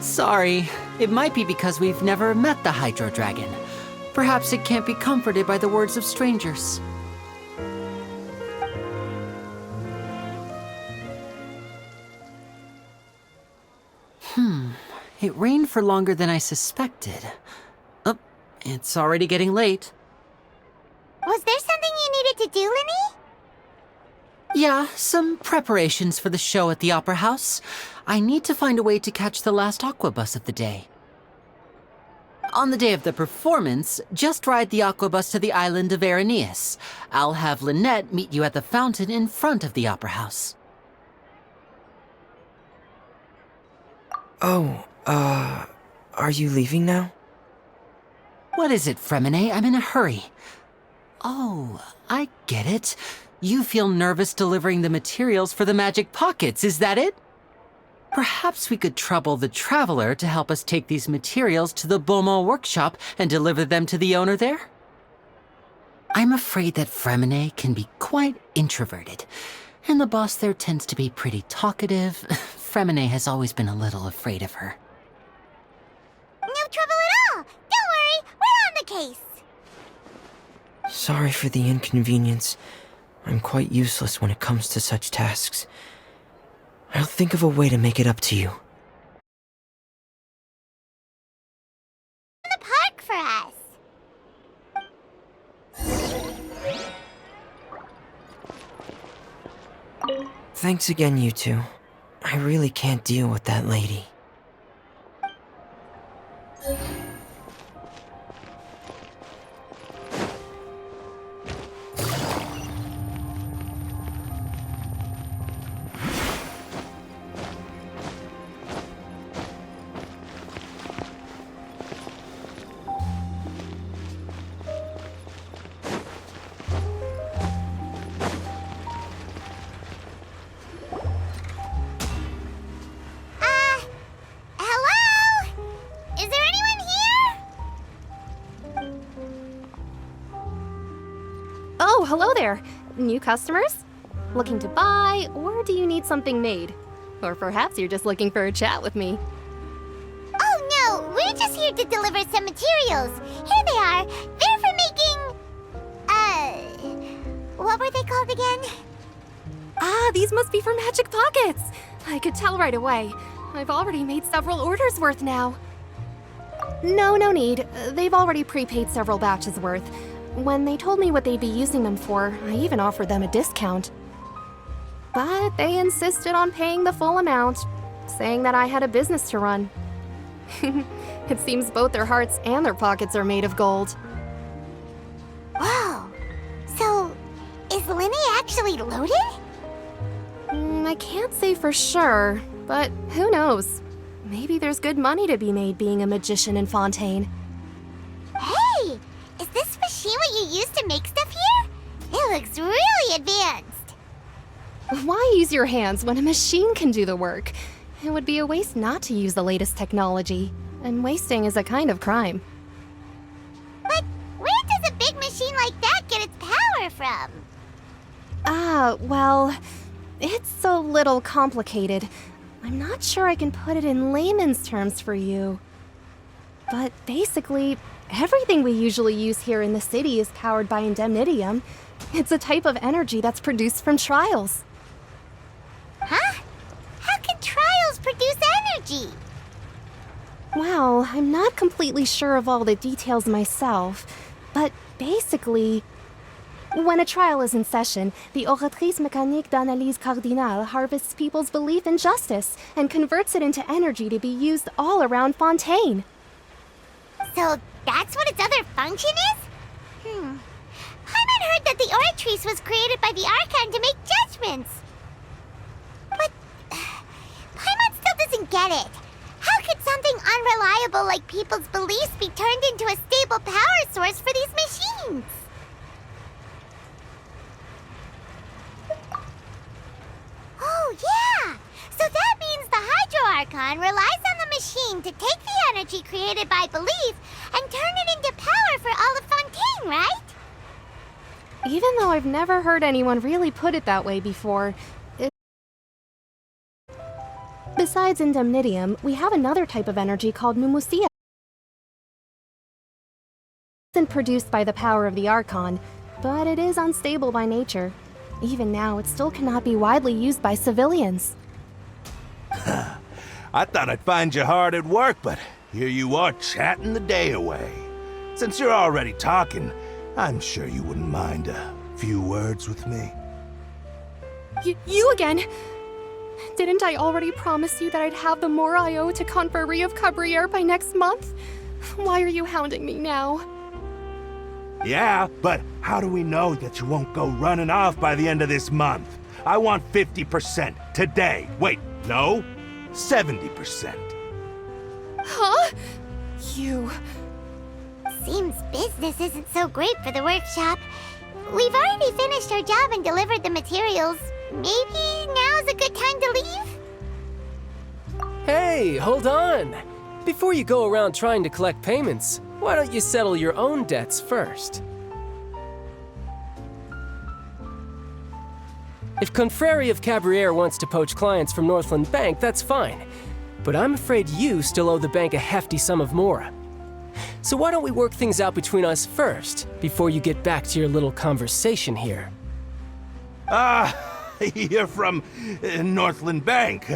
S6: Sorry, it might be because we've never met the Hydro Dragon. Perhaps it can't be comforted by the words of strangers. It rained for longer than I suspected. Oh, it's already getting late.
S1: Was there something you needed to do, Linny?
S6: Yeah, some preparations for the show at the Opera House. I need to find a way to catch the last aqua bus of the day. On the day of the performance, just ride the aqua bus to the island of Aeneas. I'll have Lynette meet you at the fountain in front of the Opera House.
S11: Oh, are you leaving now?
S6: What is it, Fremine? I'm in a hurry. Oh, I get it. You feel nervous delivering the materials for the magic pockets, is that it? Perhaps we could trouble the Traveler to help us take these materials to the Beaumont workshop and deliver them to the owner there? I'm afraid that Fremine can be quite introverted, and the boss there tends to be pretty talkative. Fremine has always been a little afraid of her.
S1: No trouble at all! Don't worry, we're on the case!
S11: Sorry for the inconvenience. I'm quite useless when it comes to such tasks. I'll think of a way to make it up to you.
S1: In the park for us!
S11: Thanks again, you two. I really can't deal with that lady.
S1: Hello? Is there anyone here?
S12: Oh, hello there. New customers? Looking to buy, or do you need something made? Or perhaps you're just looking for a chat with me.
S1: Oh no, we're just here to deliver some materials. Here they are. They're for making... what were they called again?
S12: Ah, these must be for magic pockets. I could tell right away. I've already made several orders worth now. No need. They've already prepaid several batches worth. When they told me what they'd be using them for, I even offered them a discount. But they insisted on paying the full amount, saying that I had a business to run. It seems both their hearts and their pockets are made of gold.
S1: Whoa. So, is Linny actually loaded?
S12: I can't say for sure, but who knows? Maybe there's good money to be made being a magician in Fontaine.
S1: Hey! Is this machine what you use to make stuff here? It looks really advanced.
S12: Why use your hands when a machine can do the work? It would be a waste not to use the latest technology, and wasting is a kind of crime.
S1: But where does a big machine like that get its power from?
S12: Well, it's a little complicated. I'm not sure I can put it in layman's terms for you. But basically, everything we usually use here in the city is powered by indemnitium. It's a type of energy that's produced from trials.
S1: Huh? How can trials produce energy?
S12: Well, I'm not completely sure of all the details myself, but basically, when a trial is in session, the Oratrice Mécanique d'Analyse Cardinale harvests people's belief in justice and converts it into energy to be used all around Fontaine.
S1: So that's what its other function is? Paimon heard that the Oratrice was created by the Archon to make judgments. But Paimon still doesn't get it. How could something unreliable like people's beliefs be turned into a stable power source for these machines? Oh, yeah! So that means the Hydro Archon relies on the machine to take the energy created by belief and turn it into power for all of Fontaine thing, right?
S12: Even though I've never heard anyone really put it that way before, besides indemnitium, we have another type of energy called pneumosia. It isn't produced by the power of the Archon, but it is unstable by nature. Even now, it still cannot be widely used by civilians.
S13: I thought I'd find you hard at work, but here you are chatting the day away. Since you're already talking, I'm sure you wouldn't mind a few words with me.
S12: You again? Didn't I already promise you that I'd have the more I owe to Confrérie of Cabriere by next month? Why are you hounding me now?
S13: Yeah, but how do we know that you won't go running off by the end of this month? I want 50% today. Wait, no, 70%.
S12: Huh? You...
S1: Seems business isn't so great for the workshop. We've already finished our job and delivered the materials. Maybe now's a good time to leave?
S14: Hey, hold on! Before you go around trying to collect payments, why don't you settle your own debts first? If Confrérie of Cabriere wants to poach clients from Northland Bank, that's fine. But I'm afraid you still owe the bank a hefty sum of mora. So why don't we work things out between us first, before you get back to your little conversation here?
S13: You're from Northland Bank.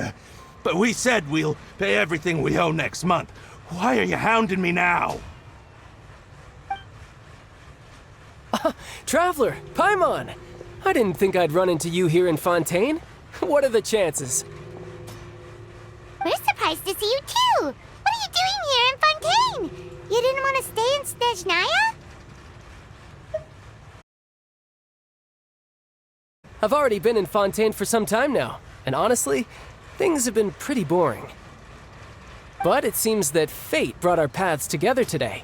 S13: But we said we'll pay everything we owe next month. Why are you hounding me now?
S14: Traveler, Paimon! I didn't think I'd run into you here in Fontaine. What are the chances?
S1: We're surprised to see you too! What are you doing here in Fontaine? You didn't want to stay in Snezhnaya?
S14: I've already been in Fontaine for some time now, and honestly, things have been pretty boring. But it seems that fate brought our paths together today.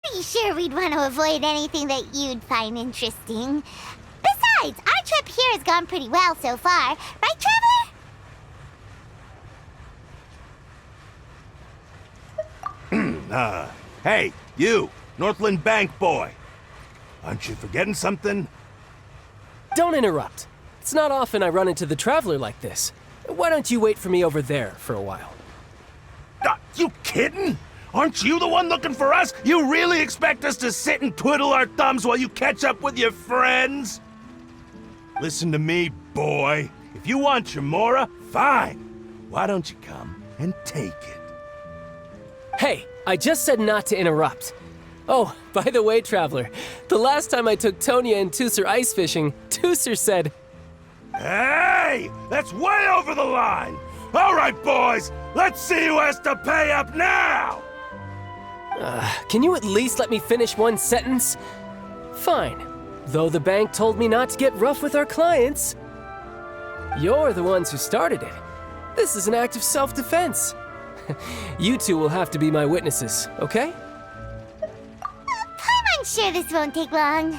S1: Pretty sure we'd want to avoid anything that you'd find interesting. Besides, our trip here has gone pretty well so far. Right,
S13: Traveler? Hey, you, Northland Bank boy. Aren't you forgetting something?
S14: Don't interrupt. It's not often I run into the Traveler like this. Why don't you wait for me over there for a while?
S13: You kidding? Aren't you the one looking for us? You really expect us to sit and twiddle our thumbs while you catch up with your friends? Listen to me, boy. If you want your mora, fine. Why don't you come and take it?
S14: Hey, I just said not to interrupt. Oh, by the way, Traveler, the last time I took Tonya and Tusser ice fishing, Tusser said...
S13: Hey! That's way over the line! All right, boys, let's see who has to pay up now!
S14: Can you at least let me finish one sentence? Fine. Though the bank told me not to get rough with our clients. You're the ones who started it. This is an act of self-defense. You two will have to be my witnesses, okay?
S1: I'm sure this won't take long.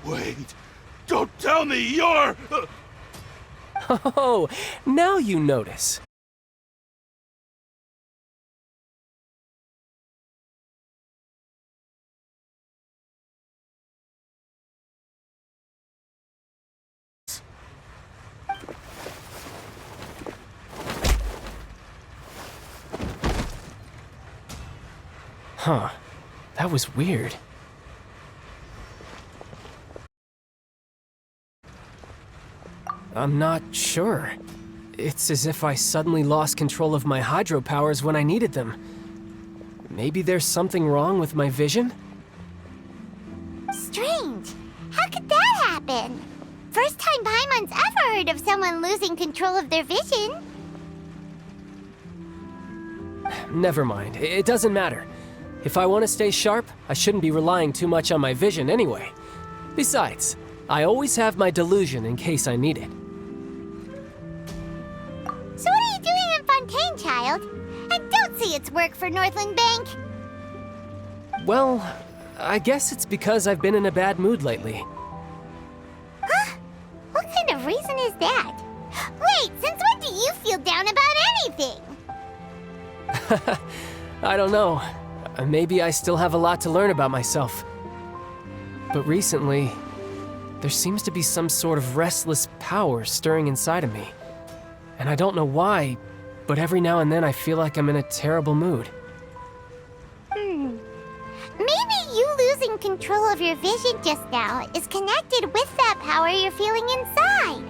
S13: Wait, don't tell me you're...
S14: Oh, now you notice. Huh, that was weird. I'm not sure. It's as if I suddenly lost control of my hydro powers when I needed them. Maybe there's something wrong with my vision?
S1: Strange. How could that happen? First time Paimon's ever heard of someone losing control of their vision.
S14: never mind. It doesn't matter. If I want to stay sharp, I shouldn't be relying too much on my vision anyway. Besides, I always have my delusion in case I need it.
S1: So what are you doing in Fontaine, child? I don't see its work for Northland Bank.
S14: Well, I guess it's because I've been in a bad mood lately.
S1: Huh? What kind of reason is that? Wait, since when do you feel down about anything?
S14: I don't know. Maybe I still have a lot to learn about myself. But recently, there seems to be some sort of restless power stirring inside of me. And I don't know why, but every now and then I feel like I'm in a terrible mood.
S1: Maybe you losing control of your vision just now is connected with that power you're feeling inside.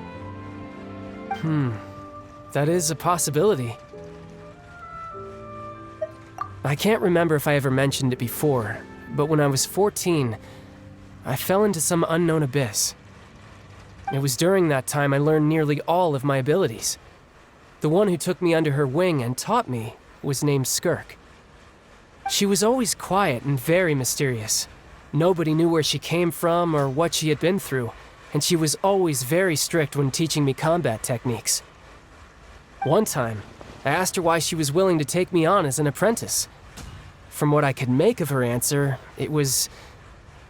S14: That is a possibility. I can't remember if I ever mentioned it before, but when I was 14, I fell into some unknown abyss. It was during that time I learned nearly all of my abilities. The one who took me under her wing and taught me was named Skirk. She was always quiet and very mysterious. Nobody knew where she came from or what she had been through, and she was always very strict when teaching me combat techniques. One time, I asked her why she was willing to take me on as an apprentice. From what I could make of her answer, it was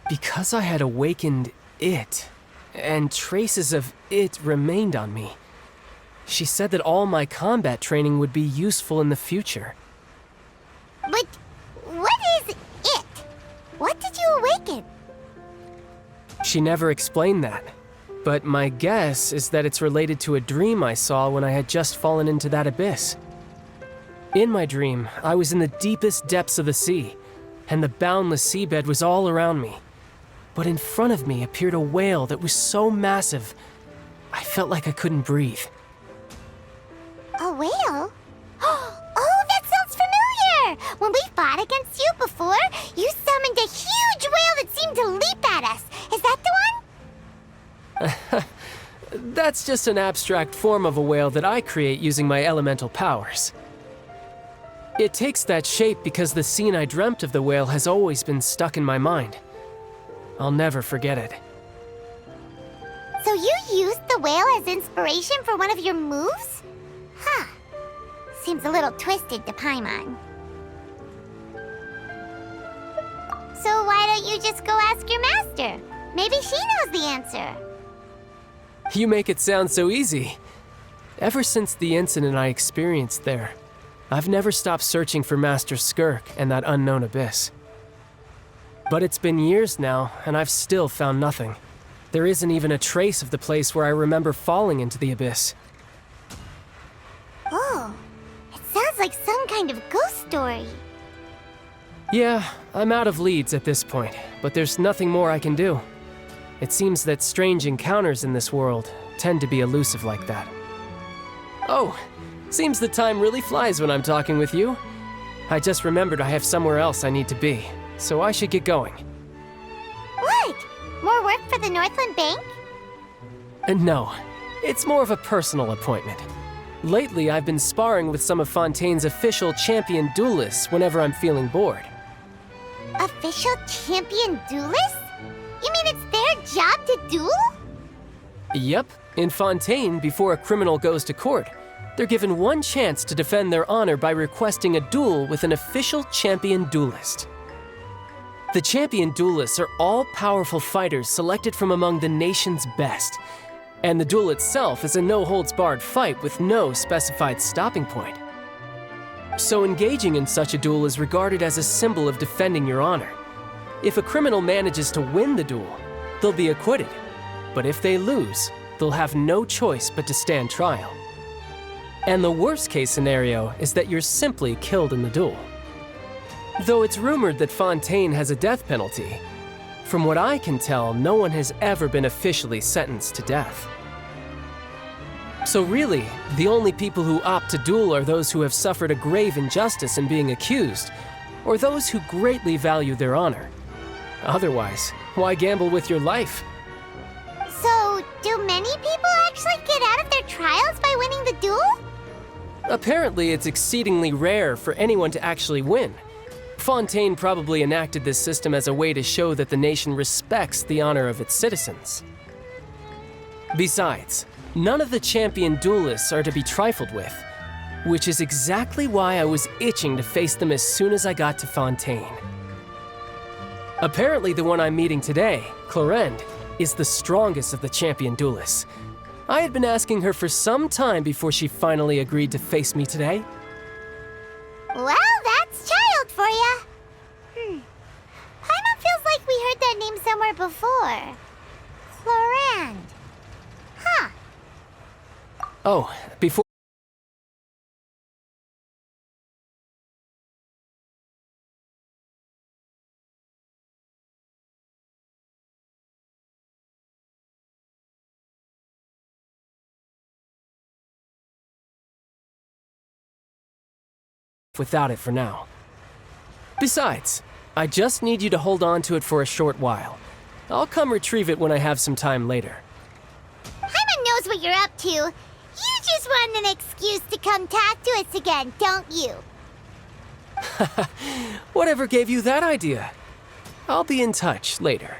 S14: because I had awakened it, and traces of it remained on me. She said that all my combat training would be useful in the future.
S1: But what is it? What did you awaken?
S14: She never explained that, but my guess is that it's related to a dream I saw when I had just fallen into that abyss. In my dream, I was in the deepest depths of the sea, and the boundless seabed was all around me. But in front of me appeared a whale that was so massive, I felt like I couldn't breathe.
S1: A whale? Oh, that sounds familiar! When we fought against you before, you summoned a huge whale that seemed to leap at us. Is that the one?
S14: That's just an abstract form of a whale that I create using my elemental powers. It takes that shape because the scene I dreamt of the whale has always been stuck in my mind. I'll never forget it.
S1: So you used the whale as inspiration for one of your moves? Huh. Seems a little twisted to Paimon. So why don't you just go ask your master? Maybe she knows the answer.
S14: You make it sound so easy. Ever since the incident I experienced there, I've never stopped searching for Master Skirk and that unknown abyss. But it's been years now, and I've still found nothing. There isn't even a trace of the place where I remember falling into the abyss.
S1: Oh, it sounds like some kind of ghost story.
S14: Yeah, I'm out of leads at this point, but there's nothing more I can do. It seems that strange encounters in this world tend to be elusive like that. Oh, seems the time really flies when I'm talking with you. I just remembered I have somewhere else I need to be, so I should get going.
S1: What? More work for the Northland Bank?
S14: No, it's more of a personal appointment. Lately, I've been sparring with some of Fontaine's official champion duelists whenever I'm feeling bored.
S1: Official champion duelists? You mean it's their job to duel?
S14: Yep. In Fontaine, before a criminal goes to court, they're given one chance to defend their honor by requesting a duel with an official champion duelist. The champion duelists are all powerful fighters selected from among the nation's best, and the duel itself is a no-holds-barred fight with no specified stopping point. So engaging in such a duel is regarded as a symbol of defending your honor. If a criminal manages to win the duel, they'll be acquitted. But if they lose, they'll have no choice but to stand trial. And the worst-case scenario is that you're simply killed in the duel. Though it's rumored that Fontaine has a death penalty, from what I can tell, no one has ever been officially sentenced to death. So really, the only people who opt to duel are those who have suffered a grave injustice in being accused, or those who greatly value their honor. Otherwise, why gamble with your life?
S1: So, do many people actually get out of their trials by winning the duel?
S14: Apparently, it's exceedingly rare for anyone to actually win. Fontaine probably enacted this system as a way to show that the nation respects the honor of its citizens. Besides, none of the champion duelists are to be trifled with, which is exactly why I was itching to face them as soon as I got to Fontaine. Apparently, the one I'm meeting today, Clorinde, is the strongest of the champion duelists. I had been asking her for some time before she finally agreed to face me today.
S1: Well, that's child for ya. Paimon feels like we heard that name somewhere before. Clorinde. Huh.
S14: Oh, before... without it for now. Besides, I just need you to hold on to it for a short while. I'll come retrieve it when I have some time later.
S1: Paimon knows what you're up to. You just want an excuse to come talk to us again, don't you?
S14: Whatever gave you that idea? I'll be in touch later.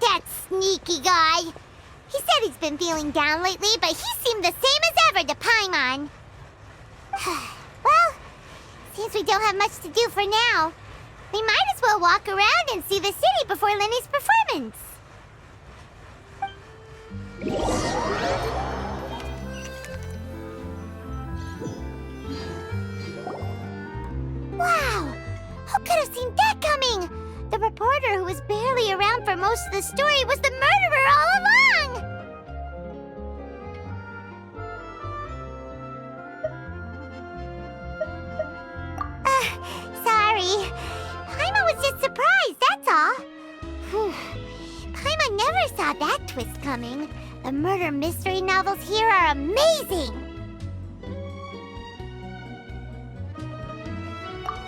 S1: That sneaky guy. He said he's been feeling down lately, but he seemed the same as ever to Paimon. Well, since we don't have much to do for now, we might as well walk around and see the city before Lenny's performance. Wow! Who could have seen that coming? The reporter who was barely around for most of the story was the murderer all along! Sorry. Paimon was just surprised, that's all. Paimon never saw that twist coming. The murder mystery novels here are amazing!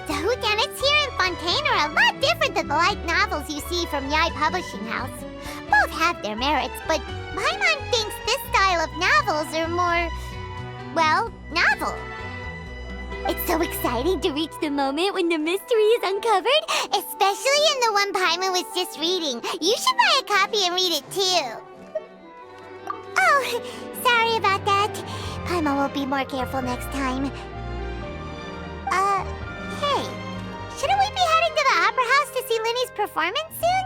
S1: The whodunits here in Fontaine are a lot different than the light novels you see from Yai Publishing House. Both have their merits, but Paimon thinks this style of novels are more, well, novel. It's so exciting to reach the moment when the mystery is uncovered, especially in the one Paimon was just reading. You should buy a copy and read it too. Oh, sorry about that. Paimon will be more careful next time. Hey, shouldn't we be heading to the Opera House to see Lenny's performance soon?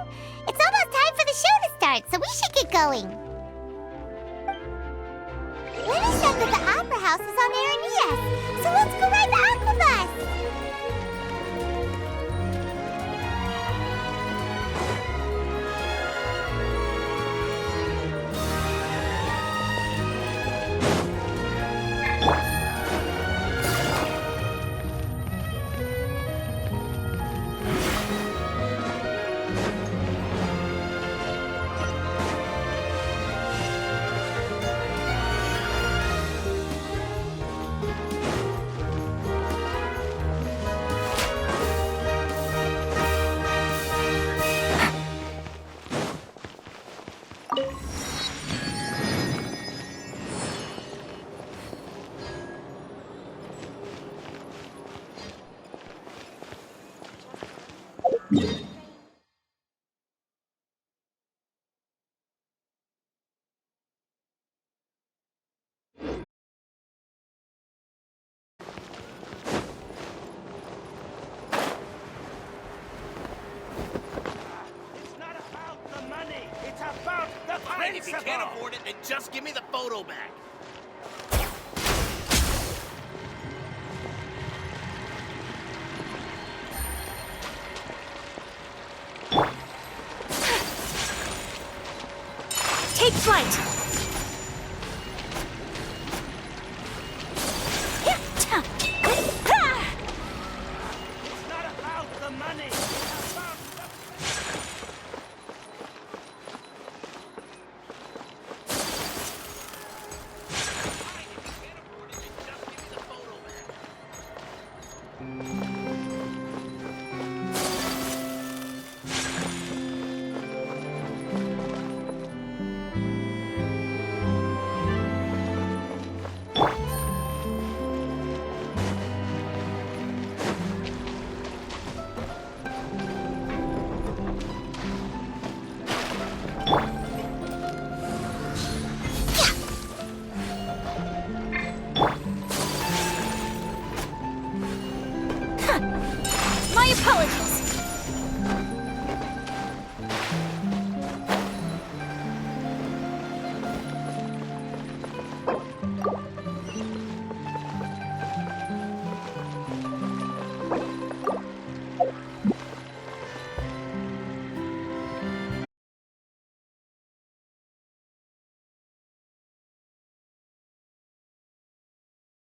S1: It's almost time for the show to start, so we should get going. Lenny said that the Opera House is on Aranias, so let's go ride the Aquabus!
S15: If you can't afford it, then just give me the photo back.
S12: Take flight!
S15: It's not about the money. It's about
S1: My apologies.